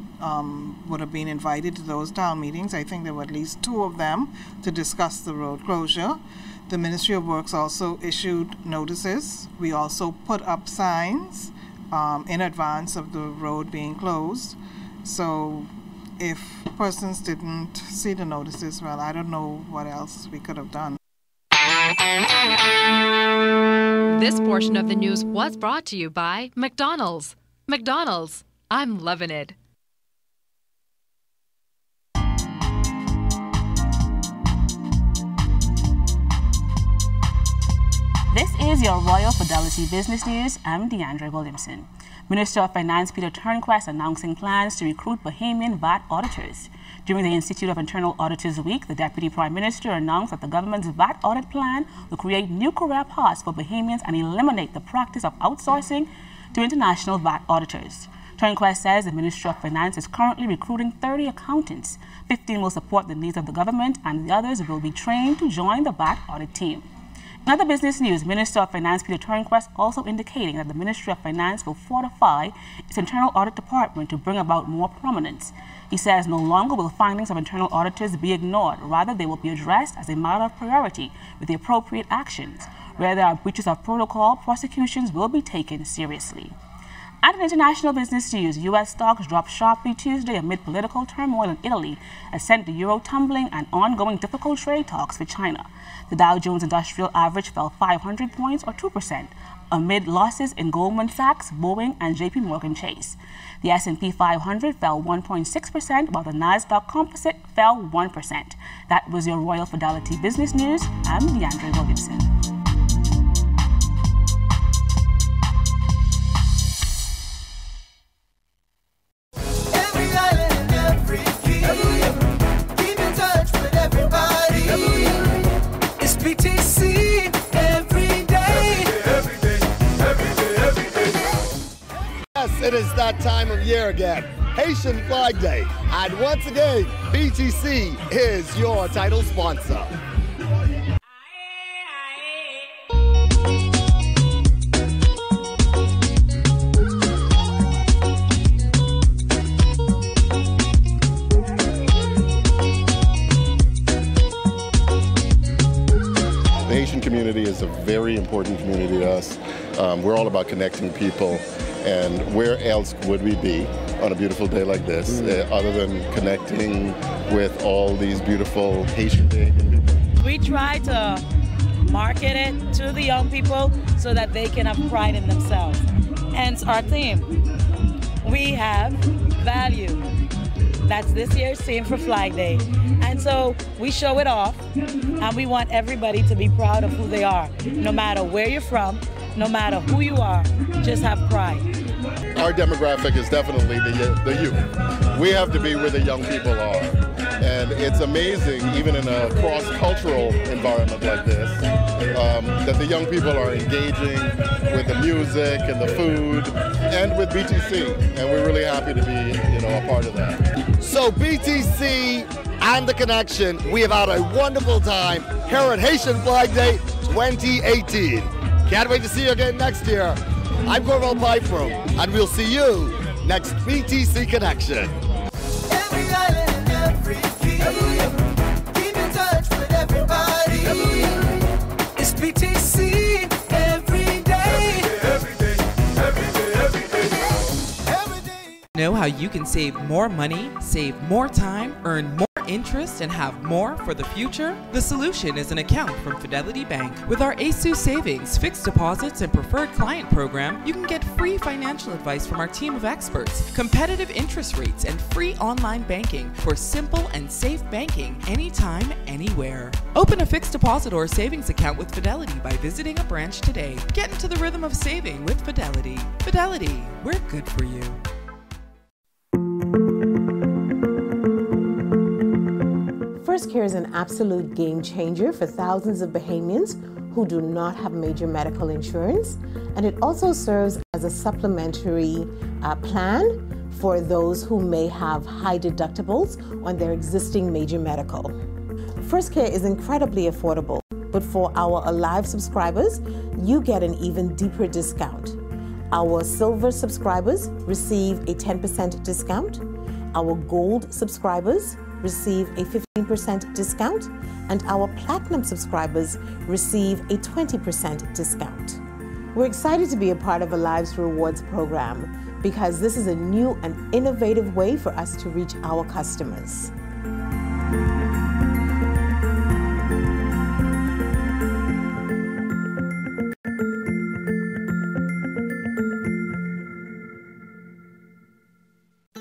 would have been invited to those town meetings. I think there were at least 2 of them to discuss the road closure. The Ministry of Works also issued notices. We also put up signs in advance of the road being closed. So if persons didn't see the notices, well, I don't know what else we could have done. This portion of the news was brought to you by McDonald's. McDonald's, I'm loving it. This is your Royal Fidelity Business News. I'm DeAndre Williamson. Minister of Finance Peter Turnquest announcing plans to recruit Bahamian VAT auditors. During the Institute of Internal Auditors Week, the Deputy Prime Minister announced that the government's VAT audit plan will create new career paths for Bahamians and eliminate the practice of outsourcing to international VAT auditors. Turnquest says the Ministry of Finance is currently recruiting 30 accountants. 15 will support the needs of the government, and the others will be trained to join the VAT audit team. In other business news, Minister of Finance Peter Turnquest also indicating that the Ministry of Finance will fortify its internal audit department to bring about more prominence. He says no longer will findings of internal auditors be ignored. Rather, they will be addressed as a matter of priority with the appropriate actions. Where there are breaches of protocol, prosecutions will be taken seriously. And in international business news, U.S. stocks dropped sharply Tuesday amid political turmoil in Italy as sent the euro tumbling and ongoing difficult trade talks with China. The Dow Jones Industrial Average fell 500 points or 2% amid losses in Goldman Sachs, Boeing, and J.P. Morgan Chase. The S&P 500 fell 1.6%, while the Nasdaq Composite fell 1%. That was your Royal Fidelity Business News. I'm DeAndre Williamson. It is that time of year again, Haitian Flag Day, and once again, BTC is your title sponsor. The Haitian community is a very important community to us. We're all about connecting people. And where else would we be on a beautiful day like this, other than connecting with all these beautiful Haitian people? We try to market it to the young people so that they can have pride in themselves. Hence our theme. We have value. That's this year's theme for Flag Day. And so we show it off, and we want everybody to be proud of who they are, no matter where you're from, no matter who you are, just have pride. Our demographic is definitely the youth. We have to be where the young people are. And it's amazing, even in a cross-cultural environment like this, that the young people are engaging with the music and the food and with BTC. And we're really happy to be, a part of that. So BTC and The Connection, we have had a wonderful time here at Haitian Flag Day 2018. Can't wait to see you again next year. I'm Corval Byfrom, and we'll see you next BTC Connection. Every island and every key, keep in touch with everybody. It's BTC every day. Every day, every day, every day, every day. Know how you can save more money, save more time, earn more interest, and have more for the future? The solution is an account from Fidelity Bank. With our ASU Savings, Fixed Deposits, and Preferred Client Program, you can get free financial advice from our team of experts, competitive interest rates, and free online banking for simple and safe banking anytime, anywhere. Open a fixed deposit or savings account with Fidelity by visiting a branch today. Get into the rhythm of saving with Fidelity. Fidelity, we're good for you. First Care is an absolute game changer for thousands of Bahamians who do not have major medical insurance, and it also serves as a supplementary plan for those who may have high deductibles on their existing major medical. First Care is incredibly affordable, but for our Alive subscribers, you get an even deeper discount. Our Silver subscribers receive a 10% discount. Our Gold subscribers receive a 15% discount, and our Platinum subscribers receive a 20% discount. We're excited to be a part of Alive's rewards program because this is a new and innovative way for us to reach our customers.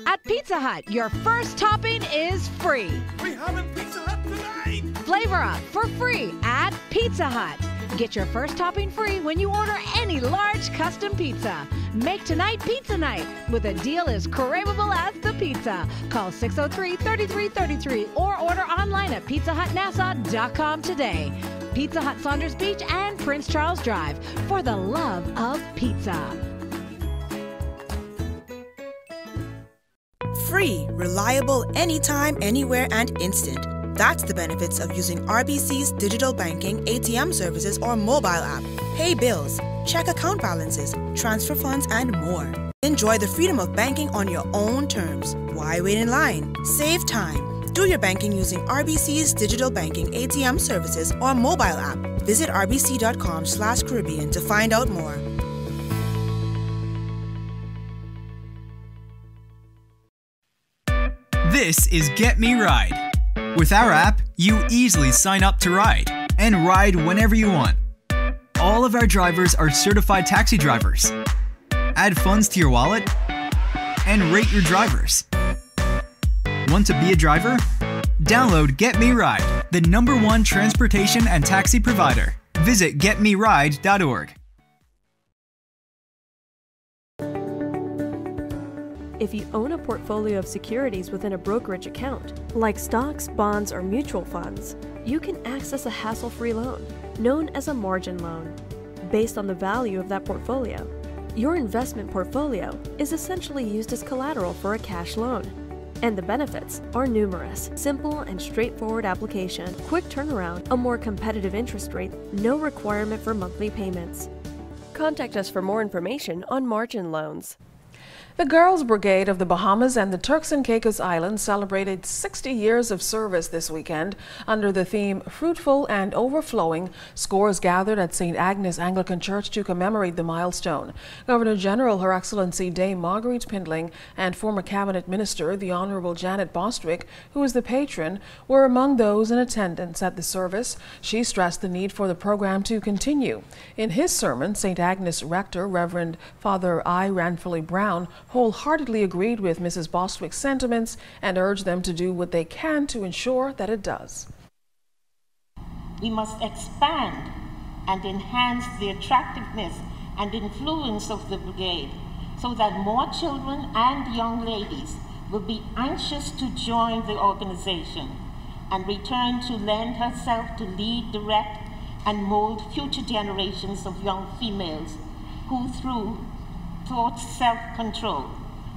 At Pizza Hut, your first topping is free. We're having Pizza Hut tonight! Flavor up for free at Pizza Hut. Get your first topping free when you order any large custom pizza. Make tonight pizza night with a deal as craveable as the pizza. Call 603-3333 or order online at pizzahutnassau.com today. Pizza Hut Saunders Beach and Prince Charles Drive for the love of pizza. Free, reliable, anytime, anywhere, and instant. That's the benefits of using RBC's digital banking, ATM services, or mobile app. Pay bills, check account balances, transfer funds, and more. Enjoy the freedom of banking on your own terms. Why wait in line? Save time. Do your banking using RBC's digital banking, ATM services, or mobile app. Visit rbc.com/Caribbean to find out more. This is Get Me Ride. With our app, you easily sign up to ride and ride whenever you want. All of our drivers are certified taxi drivers. Add funds to your wallet and rate your drivers. Want to be a driver? Download Get Me Ride, the #1 transportation and taxi provider. Visit getmeride.org. If you own a portfolio of securities within a brokerage account, like stocks, bonds, or mutual funds, you can access a hassle-free loan, known as a margin loan, based on the value of that portfolio. Your investment portfolio is essentially used as collateral for a cash loan. And the benefits are numerous. Simple and straightforward application, quick turnaround, a more competitive interest rate, no requirement for monthly payments. Contact us for more information on margin loans. The Girls Brigade of the Bahamas and the Turks and Caicos Islands celebrated 60 years of service this weekend under the theme Fruitful and Overflowing. Scores gathered at St. Agnes Anglican Church to commemorate the milestone. Governor General Her Excellency Dame Marguerite Pindling and former Cabinet Minister the Honorable Janet Bostwick, who is the patron, were among those in attendance at the service. She stressed the need for the program to continue. In his sermon, St. Agnes Rector Reverend Father I. Ranfilly Brown wholeheartedly agreed with Mrs. Bostwick's sentiments and urged them to do what they can to ensure that it does. We must expand and enhance the attractiveness and influence of the brigade so that more children and young ladies will be anxious to join the organization and return to lend herself to lead, direct, and mold future generations of young females who, through taught self-control,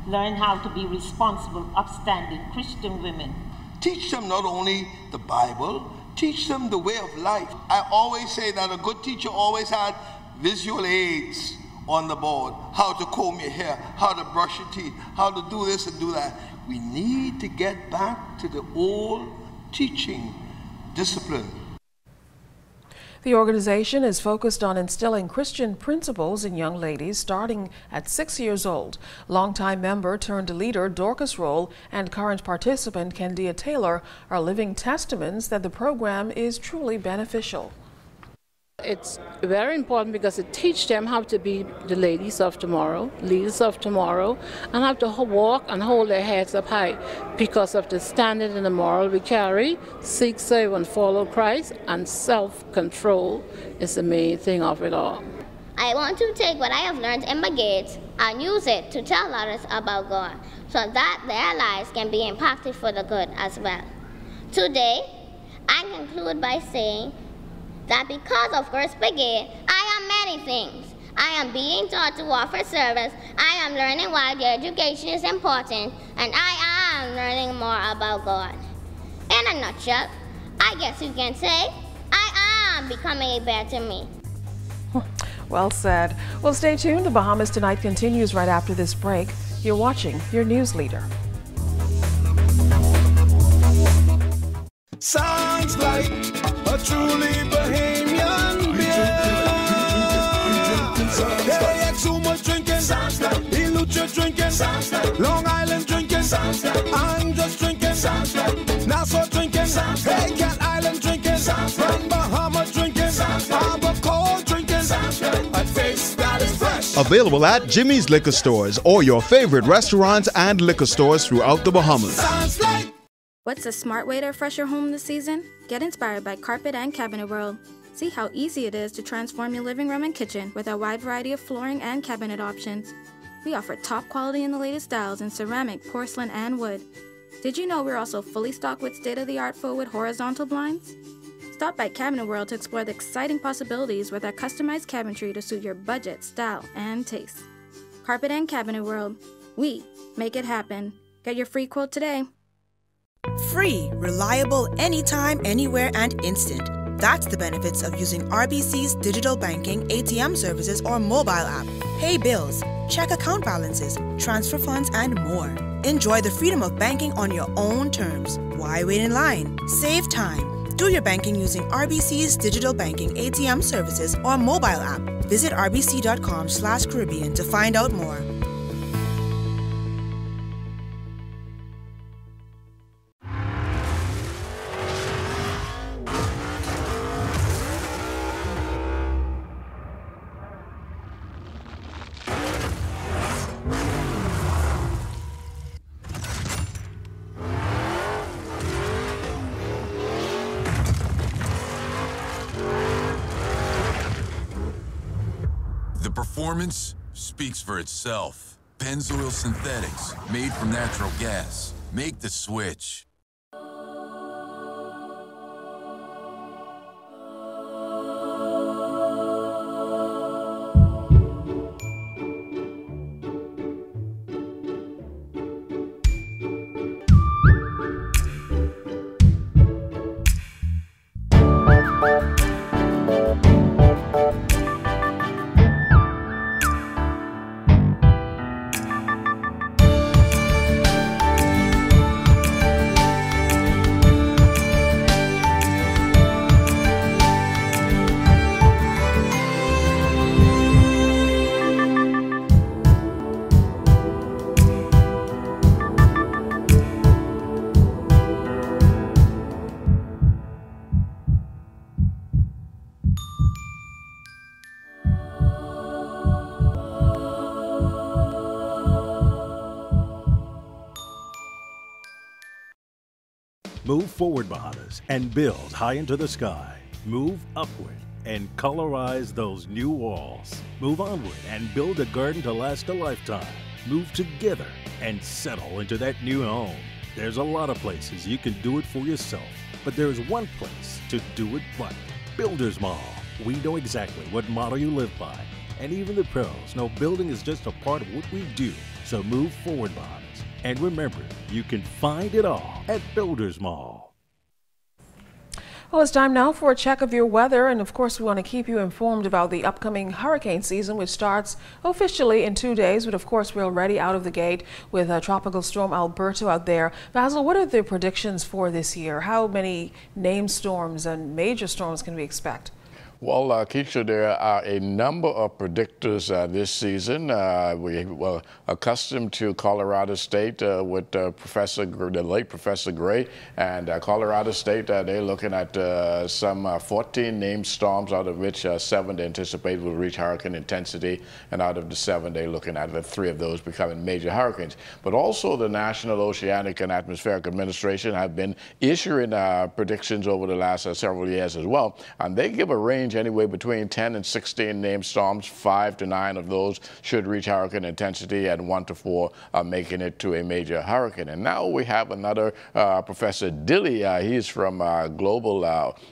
learn how to be responsible, upstanding Christian women. Teach them not only the Bible, teach them the way of life. I always say that a good teacher always had visual aids on the board, how to comb your hair, how to brush your teeth, how to do this and do that. We need to get back to the old teaching discipline. The organization is focused on instilling Christian principles in young ladies starting at 6 years old. Longtime member turned leader Dorcas Roll and current participant Kendia Taylor are living testaments that the program is truly beneficial. It's very important because it teaches them how to be the ladies of tomorrow, leaders of tomorrow, and how to walk and hold their heads up high because of the standard and the moral we carry. Seek, serve, and follow Christ, and self-control is the main thing of it all. I want to take what I have learned in brigades and use it to tell others about God so that their lives can be impacted for the good as well. Today, I conclude by saying that because of Girls Brigade, I am many things. I am being taught to offer service, I am learning why the education is important, and I am learning more about God. In a nutshell, I guess you can say I am becoming a better me. Well said. Well, stay tuned. The Bahamas Tonight continues right after this break. You're watching your news leader. Sounds like a truly Bahamian beer. Hey, Exuma drinking. Sounds like Ilucha drinking. Sounds like Long Island drinking. Sounds like Andros drinking. Sounds like Nassau drinking. Sounds like Cat Island drinking. Sounds like Bahama drinking. Sounds like Abaco drinking. Sounds like a taste that is fresh. Available at Jimmy's Liquor Stores or your favorite restaurants and liquor stores throughout the Bahamas. Sounds like. What's a smart way to refresh your home this season? Get inspired by Carpet and Cabinet World. See how easy it is to transform your living room and kitchen with our wide variety of flooring and cabinet options. We offer top quality in the latest styles in ceramic, porcelain, and wood. Did you know we're also fully stocked with state-of-the-art forward horizontal blinds? Stop by Cabinet World to explore the exciting possibilities with our customized cabinetry to suit your budget, style, and taste. Carpet and Cabinet World. We make it happen. Get your free quote today. Free, reliable, anytime, anywhere, and instant. That's the benefits of using RBC's digital banking, ATM services, or mobile app. Pay bills, check account balances, transfer funds, and more. Enjoy the freedom of banking on your own terms. Why wait in line? Save time. Do your banking using RBC's digital banking, ATM services, or mobile app. Visit rbc.com/Caribbean to find out more. The performance speaks for itself. Pennzoil Synthetics, made from natural gas. Make the switch. Move forward, Bahamas, and build high into the sky. Move upward and colorize those new walls. Move onward and build a garden to last a lifetime. Move together and settle into that new home. There's a lot of places you can do it for yourself, but there's one place to do it right. Builders Mall. We know exactly what motto you live by, and even the pros know building is just a part of what we do. So move forward, Bahamas. And remember, you can find it all at Builders Mall. Well, it's time now for a check of your weather, and of course we want to keep you informed about the upcoming hurricane season, which starts officially in 2 days, but of course we're already out of the gate with Tropical Storm Alberto out there. Basil, what are the predictions for this year? How many named storms and major storms can we expect? Well, Keisha, there are a number of predictors this season. We were accustomed to Colorado State with the late Professor Gray, and Colorado State, they're looking at some 14 named storms, out of which 7 they anticipate will reach hurricane intensity, and out of the 7 they're looking at 3 of those becoming major hurricanes. But also the National Oceanic and Atmospheric Administration have been issuing predictions over the last several years as well, and they give a range range anywhere between 10 and 16 named storms. 5 to 9 of those should reach hurricane intensity, and 1 to 4 are making it to a major hurricane. And now we have another Professor Dilly. He's from Global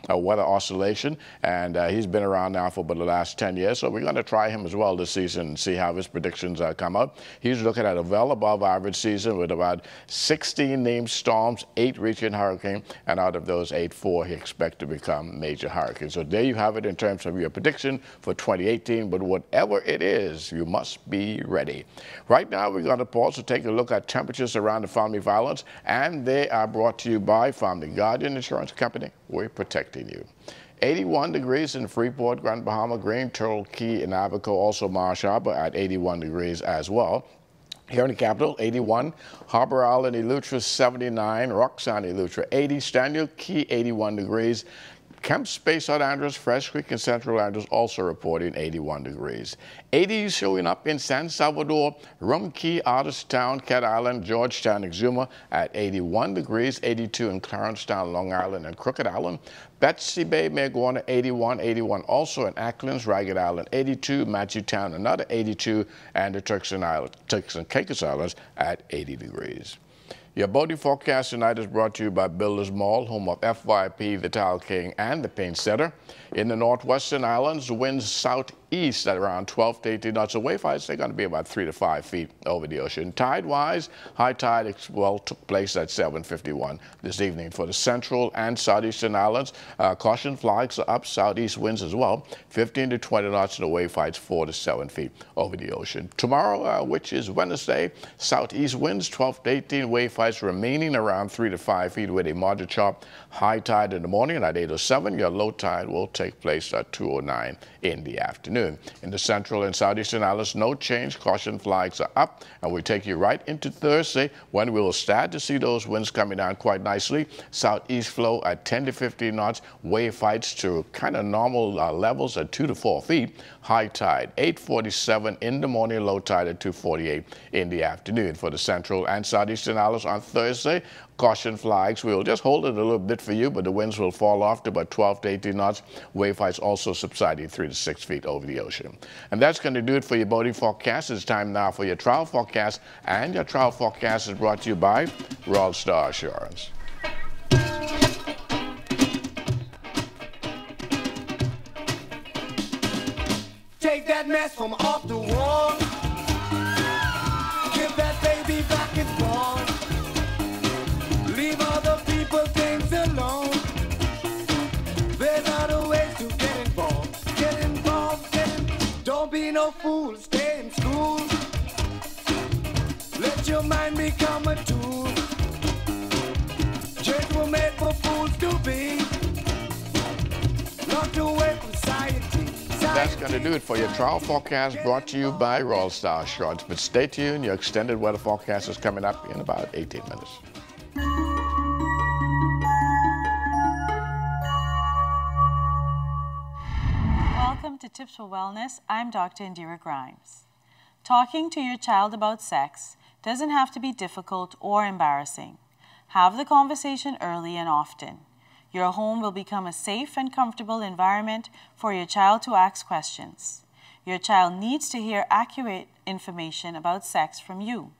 Weather Oscillation, and he's been around now for about the last 10 years. So we're going to try him as well this season and see how his predictions come out. He's looking at a well above average season with about 16 named storms, 8 reaching hurricane, and out of those 8, 4 he expects to become major hurricanes. So there you have it in terms of your prediction for 2018, but whatever it is, you must be ready. Right now, we're going to pause to take a look at temperatures around the family violence, and they are brought to you by Family Guardian Insurance Company. We're protecting you. 81 degrees in Freeport, Grand Bahama, Green, Turtle Key, and Abaco, also Marsh Harbor at 81 degrees as well. Here in the capital, 81, Harbor Island, Eleuthera, 79, Roxanne, Eleuthera, 80, Staniel Key, 81 degrees. Kemp Space, St. Andrews, Fresh Creek, and Central Andrews also reporting 81 degrees. 80s showing up in San Salvador, Rum Key, Artistown, Cat Island, Georgetown, Exuma at 81 degrees, 82 in Clarencetown, Long Island, and Crooked Island. Betsy Bay, Mayaguana, 81, 81 also in Acklands, Ragged Island, 82, Matthewtown, another 82, and the Turks and Caicos Islands at 80 degrees. Your boating forecast tonight is brought to you by Builders Mall, home of FYP, the Tile King, and the Paint Setter. In the Northwestern Islands, the winds southeast at around 12 to 18 knots. The wave heights, they're going to be about 3 to 5 feet over the ocean. Tide-wise, high tide took place at 7:51 this evening. For the Central and Southeastern Islands, caution flags are up, southeast winds as well, 15 to 20 knots, and the wave heights 4 to 7 feet over the ocean. Tomorrow, which is Wednesday, southeast winds 12 to 18, wave heights remaining around 3 to 5 feet with a moderate sharp high tide in the morning at 8:07. Your low tide will take place at 2:09 in the afternoon. In the Central and Southeastern Islands, no change. Caution flags are up, and we take you right into Thursday when we will start to see those winds coming down quite nicely. Southeast flow at 10 to 15 knots. Wave heights to kind of normal levels at 2 to 4 feet. High tide 8:47 in the morning. Low tide at 2:48 in the afternoon. For the Central and Southeastern Islands on Thursday, caution flags. We'll just hold it a little bit for you, but the winds will fall off to about 12 to 18 knots. Wave heights also subsiding 3 to 6 feet over the ocean. And that's going to do it for your boating forecast. It's time now for your travel forecast, and your travel forecast is brought to you by Royal Star Assurance. Take that mess from off the wall. Give that baby back its ball. Leave other people things alone. There's other ways to get involved. Get involved, don't be no fool. Stay in school. Let your mind become a tool. Church were made for fools to be. Locked away from society. That's going to do it for your travel forecast brought to you by Royal Star Assurance. But stay tuned. Your extended weather forecast is coming up in about 18 minutes. Welcome to Tips for Wellness. I'm Dr. Indira Grimes. Talking to your child about sex doesn't have to be difficult or embarrassing. Have the conversation early and often. Your home will become a safe and comfortable environment for your child to ask questions. Your child needs to hear accurate information about sex from you.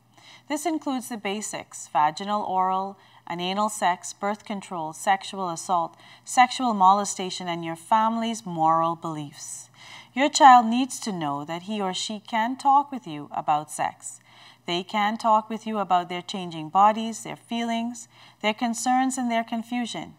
This includes the basics: vaginal, oral, and anal sex, birth control, sexual assault, sexual molestation, and your family's moral beliefs. Your child needs to know that he or she can talk with you about sex. They can talk with you about their changing bodies, their feelings, their concerns, and their confusion.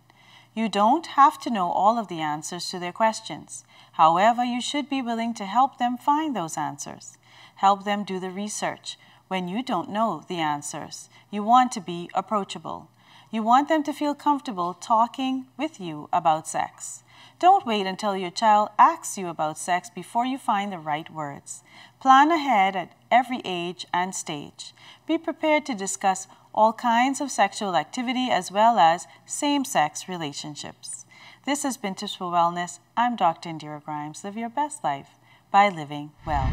You don't have to know all of the answers to their questions. However, you should be willing to help them find those answers. Help them do the research. When you don't know the answers, you want to be approachable. You want them to feel comfortable talking with you about sex. Don't wait until your child asks you about sex before you find the right words. Plan ahead at every age and stage. Be prepared to discuss all kinds of sexual activity as well as same-sex relationships. This has been Tips for Wellness. I'm Dr. Indira Grimes. Live your best life by living well.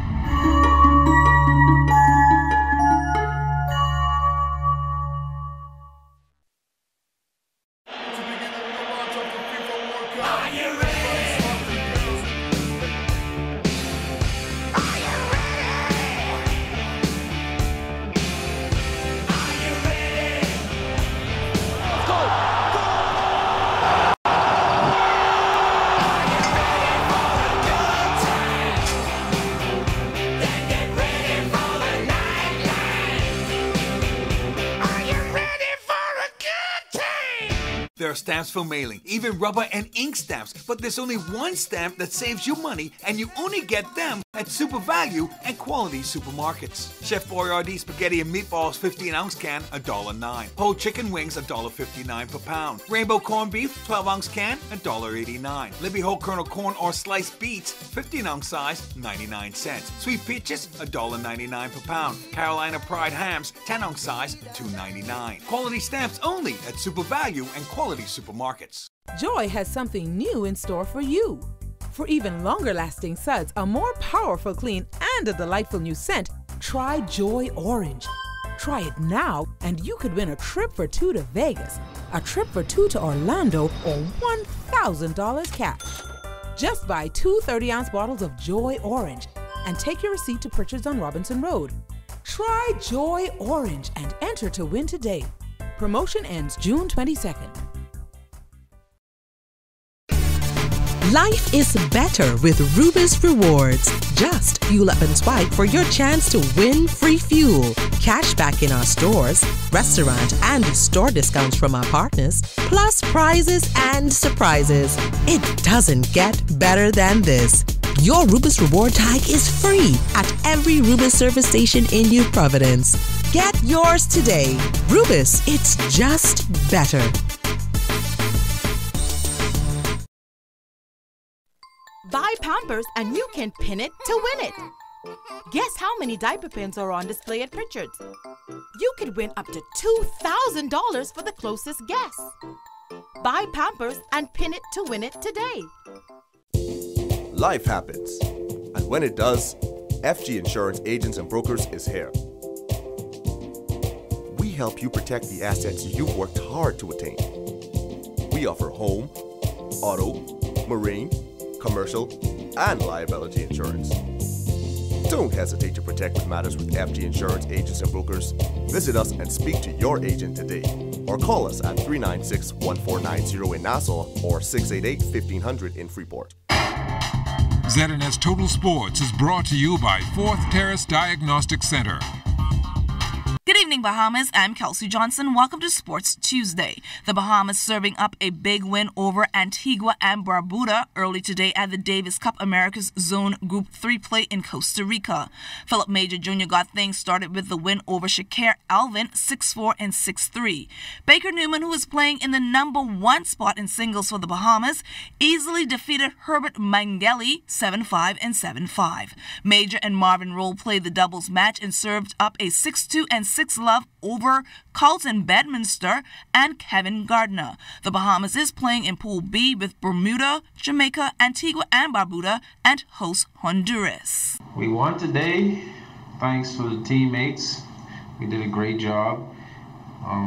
There are stamps for mailing, even rubber and ink stamps, but there's only one stamp that saves you money, and you only get them at Super Value and quality supermarkets. Chef Boyardee spaghetti and meatballs 15-ounce can, $1.09. Whole chicken wings, $1.59 per pound. Rainbow corned beef, 12-ounce can, $1.89. Libby whole kernel corn or sliced beets, 15-ounce size, 99 cents. Sweet peaches, $1.99 per pound. Carolina Pride hams, 10-ounce size, $2.99. Quality stamps only at Super Value and quality supermarkets. Joy has something new in store for you. For even longer lasting suds, a more powerful clean, and a delightful new scent, try Joy Orange. Try it now and you could win a trip for two to Vegas, a trip for two to Orlando, or $1,000 cash. Just buy two 30-ounce bottles of Joy Orange and take your receipt to purchase on Robinson Road. Try Joy Orange and enter to win today. Promotion ends June 22nd. Life is better with Rubis Rewards. Just fuel up and swipe for your chance to win free fuel, cash back in our stores, restaurant and store discounts from our partners, plus prizes and surprises. It doesn't get better than this. Your Rubis Reward tag is free at every Rubis service station in New Providence. Get yours today. Rubis, it's just better. Buy Pampers and you can pin it to win it. Guess how many diaper pins are on display at Pritchard's? You could win up to $2,000 for the closest guess. Buy Pampers and pin it to win it today. Life happens, and when it does, FG Insurance Agents and Brokers is here. We help you protect the assets you've worked hard to attain. We offer home, auto, marine, commercial, and liability insurance. Don't hesitate to protect what matters with FG Insurance Agents and Brokers. Visit us and speak to your agent today, or call us at 396-1490 in Nassau or 688-1500 in Freeport. ZNS Total Sports is brought to you by Fourth Terrace Diagnostic Center. Good evening, Bahamas. I'm Kelsey Johnson. Welcome to Sports Tuesday. The Bahamas serving up a big win over Antigua and Barbuda early today at the Davis Cup Americas Zone Group 3 play in Costa Rica. Philip Major Jr. got things started with the win over Shakir Alvin 6-4 and 6-3. Baker Newman, who is playing in the #1 spot in singles for the Bahamas, easily defeated Herbert Mangeli 7-5 and 7-5. Major and Marvin Roll played the doubles match and served up a 6-2 and 6-love over Carlton Bedminster and Kevin Gardner. The Bahamas is playing in Pool B with Bermuda, Jamaica, Antigua and Barbuda, and host Honduras. We won today, thanks for the teammates. We did a great job.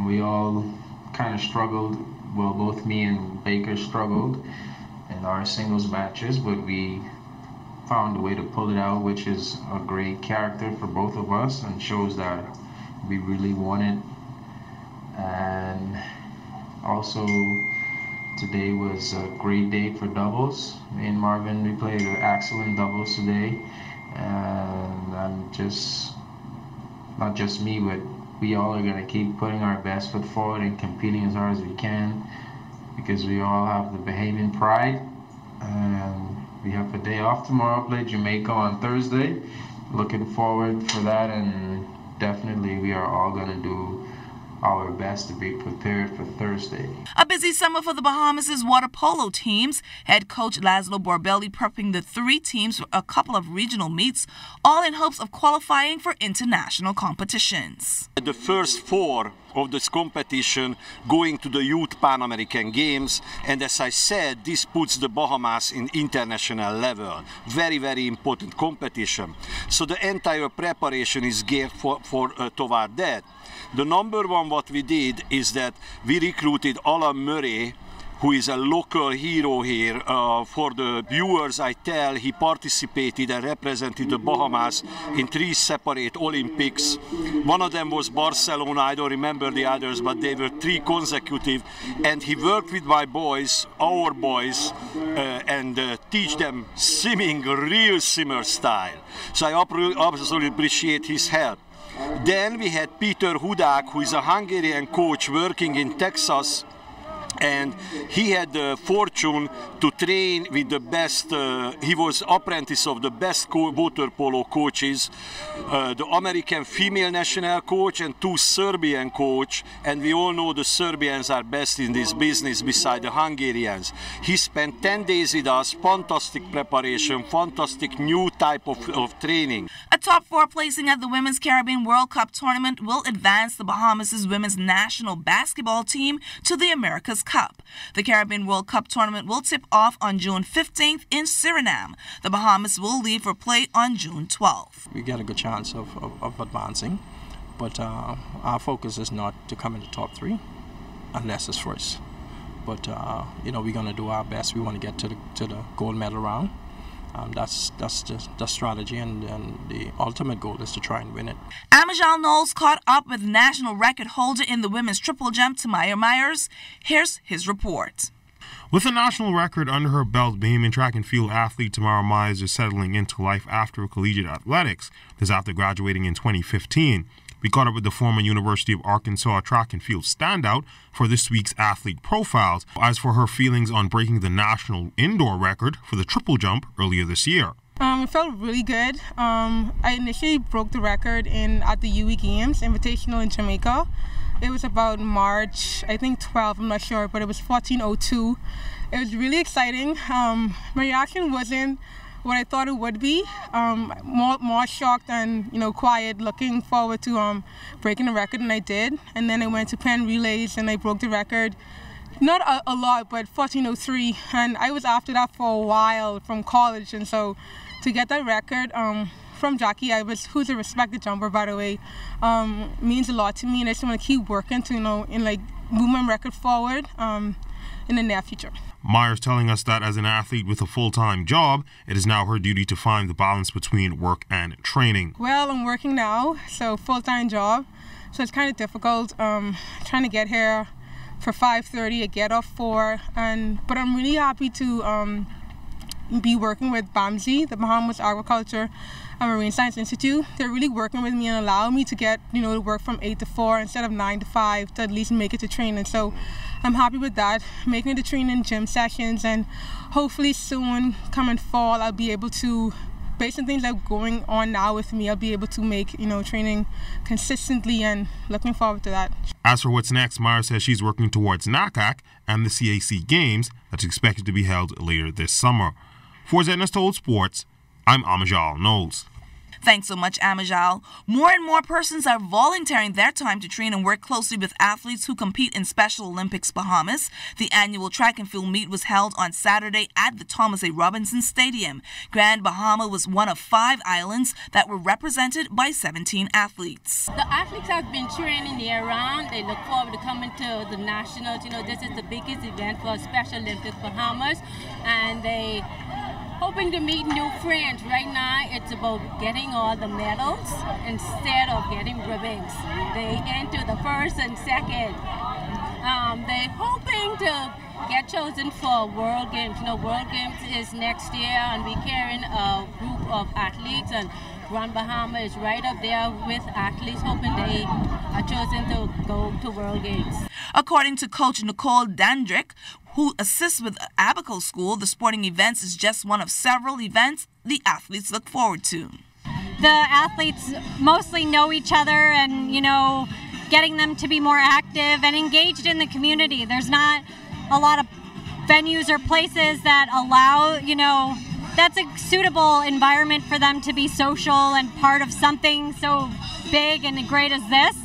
We all kind of struggled. Well, both me and Baker struggled in our singles matches, but we found a way to pull it out, which is a great character for both of us and shows that we really want it. And also today was a great day for doubles. Me and Marvin, we played excellent doubles today, and I'm just, not just me, but we all are going to keep putting our best foot forward and competing as hard as we can, because we all have the Bahamian pride. And we have a day off tomorrow, play Jamaica on Thursday. Looking forward for that, and definitely we are all going to do our best to be prepared for Thursday. A busy summer for the Bahamas' water polo teams. Head coach Laszlo Borbelli prepping the 3 teams for a couple of regional meets, all in hopes of qualifying for international competitions. The first 4 of this competition going to the Youth Pan American Games, and as I said, this puts the Bahamas in international level. Very, very important competition. So the entire preparation is geared toward that. The #1 what we did is that we recruited Alan Murray, who is a local hero here. For the viewers, I tell, he participated and represented the Bahamas in 3 separate Olympics. One of them was Barcelona, I don't remember the others, but they were 3 consecutive. And he worked with my boys, our boys, and teach them swimming, real swimmer style. So I absolutely appreciate his help. Then we had Peter Hudák, who is a Hungarian coach working in Texas, And he had the fortune to train with the best, he was apprentice of the best water polo coaches, the American female national coach and 2 Serbian coach, and we all know the Serbians are best in this business beside the Hungarians. He spent 10 days with us, fantastic preparation, fantastic new type of training. A top 4 placing at the Women's Caribbean World Cup tournament will advance the Bahamas' women's national basketball team to the America's Cup. The Caribbean World Cup tournament will tip off on June 15th in Suriname. The Bahamas will leave for play on June 12th. We get a good chance of advancing, but our focus is not to come in the top 3 unless it's first. But you know, we're going to do our best. We want to get to the gold medal round. That's the strategy, and the ultimate goal is to try and win it. Amajal Knowles caught up with national record holder in the women's triple jump, Tamaya Myers. Here's his report. With a national record under her belt, Bahamian track and field athlete Tamara Myers is settling into life after collegiate athletics. This after graduating in 2015. We caught up with the former University of Arkansas track and field standout for this week's athlete profiles. As for her feelings on breaking the national indoor record for the triple jump earlier this year. It felt really good. I initially broke the record at the UE Games Invitational in Jamaica. It was about March, I think 12, I'm not sure, but it was 14:02. It was really exciting. My reaction wasn't what I thought it would be. More shocked and quiet, looking forward to breaking the record, and I did. And then I went to Penn Relays and I broke the record. Not a lot, but 14:03. And I was after that for a while from college, and so to get that record from Jackie, who's a respected jumper, by the way, means a lot to me, and I just want to keep working to move my record forward in the near future. Myers telling us that as an athlete with a full-time job, it is now her duty to find the balance between work and training. Well, I'm working now, so full-time job, so it's kind of difficult trying to get here for 5:30. I get off 4, but I'm really happy to be working with BAMSI, the Bahamas Agriculture and Marine Science Institute. They're really working with me and allowing me to get to work from 8 to 4 instead of 9 to 5 to at least make it to training. So I'm happy with that, making it to training gym sessions, and hopefully soon, coming fall, I'll be able to, based on things that are going on now with me, I'll be able to make training consistently, and looking forward to that. As for what's next, Myers says she's working towards NACAC and the CAC Games that's expected to be held later this summer. For ZNS Told Sports, I'm Amajal Knowles. Thanks so much, Amajal. More and more persons are volunteering their time to train and work closely with athletes who compete in Special Olympics Bahamas. The annual track and field meet was held on Saturday at the Thomas A. Robinson Stadium. Grand Bahama was one of 5 islands that were represented by 17 athletes. The athletes have been training year-round. They look forward to coming to the Nationals. This is the biggest event for Special Olympics Bahamas, and they hoping to meet new friends. Right now, it's about getting all the medals instead of getting ribbons. They enter the first and second. They're hoping to get chosen for World Games. World Games is next year, and we're carrying a group of athletes, and Grand Bahama is right up there with athletes, hoping they are chosen to go to World Games. According to Coach Nicole Dandrick, who assists with Abaco School, the sporting events is just one of several events the athletes look forward to. The athletes mostly know each other, and getting them to be more active and engaged in the community. There's not a lot of venues or places that allow, that's a suitable environment for them to be social and part of something so big and great as this.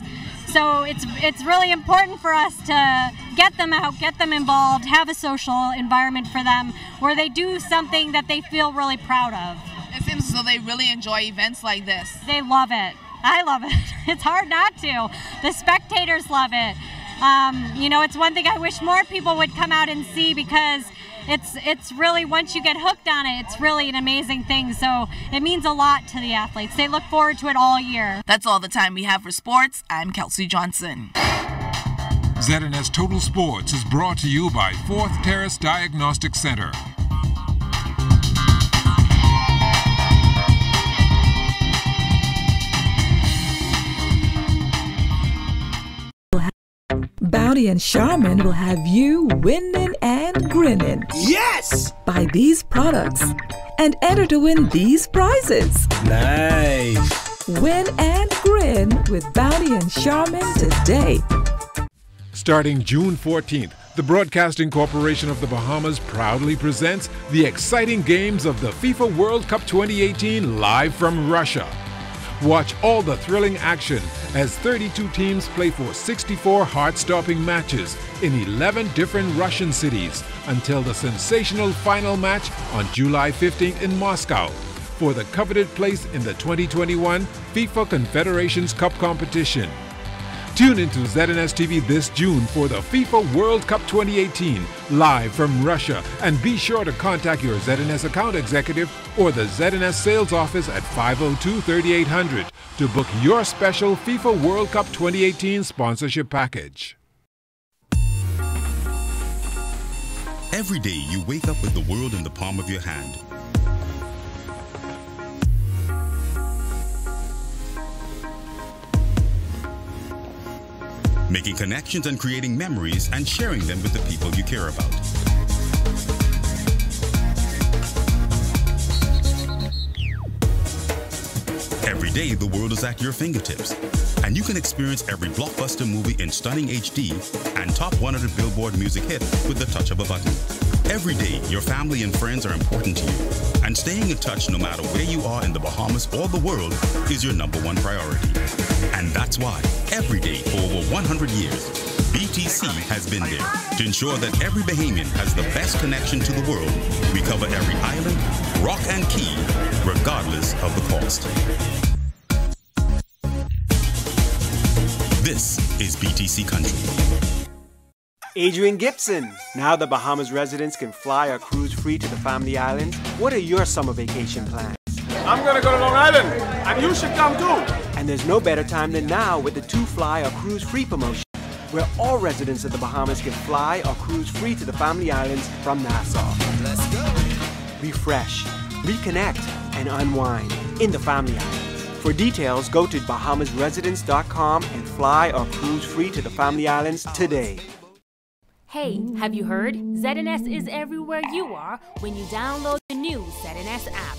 So it's really important for us to get them out, get them involved, have a social environment for them where they do something that they feel really proud of. It seems as though they really enjoy events like this. They love it. I love it. It's hard not to. The spectators love it. It's one thing I wish more people would come out and see, because it's really, once you get hooked on it, it's really an amazing thing. So it means a lot to the athletes. They look forward to it all year. That's all the time we have for sports. I'm Kelsey Johnson. ZNS Total Sports is brought to you by Fourth Terrace Diagnostic Center. Bounty and Charmin will have you winning and grinning. Yes! Buy these products and enter to win these prizes. Nice! Win and grin with Bounty and Charmin today. Starting June 14th, the Broadcasting Corporation of the Bahamas proudly presents the exciting games of the FIFA World Cup 2018 live from Russia. Watch all the thrilling action as 32 teams play for 64 heart-stopping matches in 11 different Russian cities until the sensational final match on July 15th in Moscow for the coveted place in the 2021 FIFA Confederations Cup competition. Tune into ZNS TV this June for the FIFA World Cup 2018 live from Russia, and be sure to contact your ZNS account executive or the ZNS sales office at 502-3800 to book your special FIFA World Cup 2018 sponsorship package. Every day you wake up with the world in the palm of your hand. Making connections and creating memories and sharing them with the people you care about. Every day, the world is at your fingertips, and you can experience every blockbuster movie in stunning HD and top 100 Billboard music hit with the touch of a button. Every day, your family and friends are important to you, and staying in touch no matter where you are in the Bahamas or the world is your #1 priority. And that's why, every day for over 100 years, BTC has been there to ensure that every Bahamian has the best connection to the world. We cover every island, rock and key, regardless of the cost. This is BTC Country. Adrian Gibson. Now the Bahamas residents can fly or cruise free to the Family Islands. What are your summer vacation plans? I'm gonna go to Long Island, and you should come too. And there's no better time than now with the 2 Fly or Cruise Free promotion, where all residents of the Bahamas can fly or cruise free to the Family Islands from Nassau. Let's go. Refresh, reconnect, and unwind in the Family Islands. For details, go to bahamasresidents.com and fly or cruise free to the Family Islands today. Hey, have you heard? ZNS is everywhere you are when you download the new ZNS app.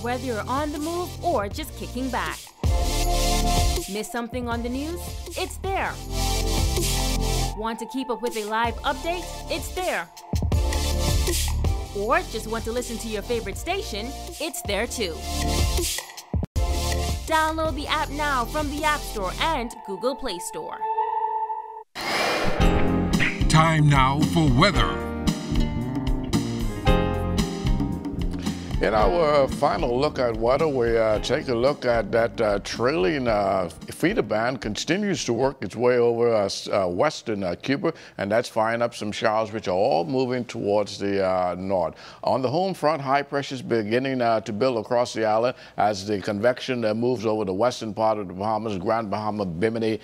Whether you're on the move or just kicking back. Miss something on the news? It's there. Want to keep up with a live update? It's there. Or just want to listen to your favorite station? It's there too. Download the app now from the App Store and Google Play Store. Time now for weather. In our final look at weather, we take a look at that trailing feeder band continues to work its way over western Cuba, and that's firing up some showers which are all moving towards the north. On the home front, high pressure is beginning to build across the island as the convection moves over the western part of the Bahamas. Grand Bahama, Bimini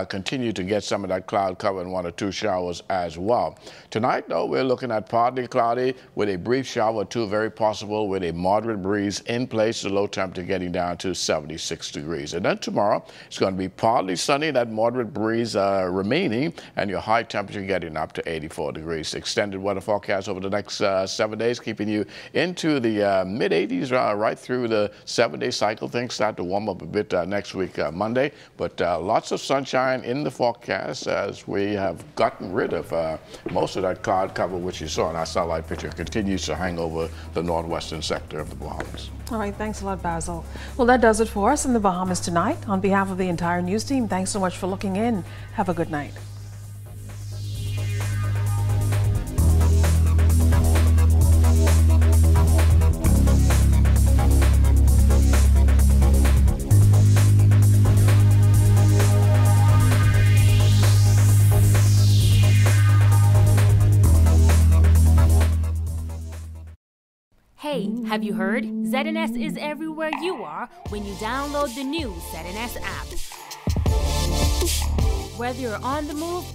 continue to get some of that cloud cover and 1 or 2 showers as well. Tonight, though, we're looking at partly cloudy with a brief shower or 2 very possible with a moderate breeze in place, the low temperature getting down to 76 degrees. And then tomorrow, it's going to be partly sunny, that moderate breeze remaining, and your high temperature getting up to 84 degrees. Extended weather forecast over the next 7 days, keeping you into the mid-80s right through the 7-day cycle. Things start to warm up a bit next week, Monday, but lots of sunshine in the forecast as we have gotten rid of most of that cloud cover which you saw in our satellite picture. Continues to hang over the northwestern sector of the Bahamas. All right, thanks a lot, Basil. Well, that does it for us in the Bahamas tonight. On behalf of the entire news team, thanks so much for looking in. Have a good night. Hey, have you heard? ZNS is everywhere you are when you download the new ZNS app. Whether you're on the move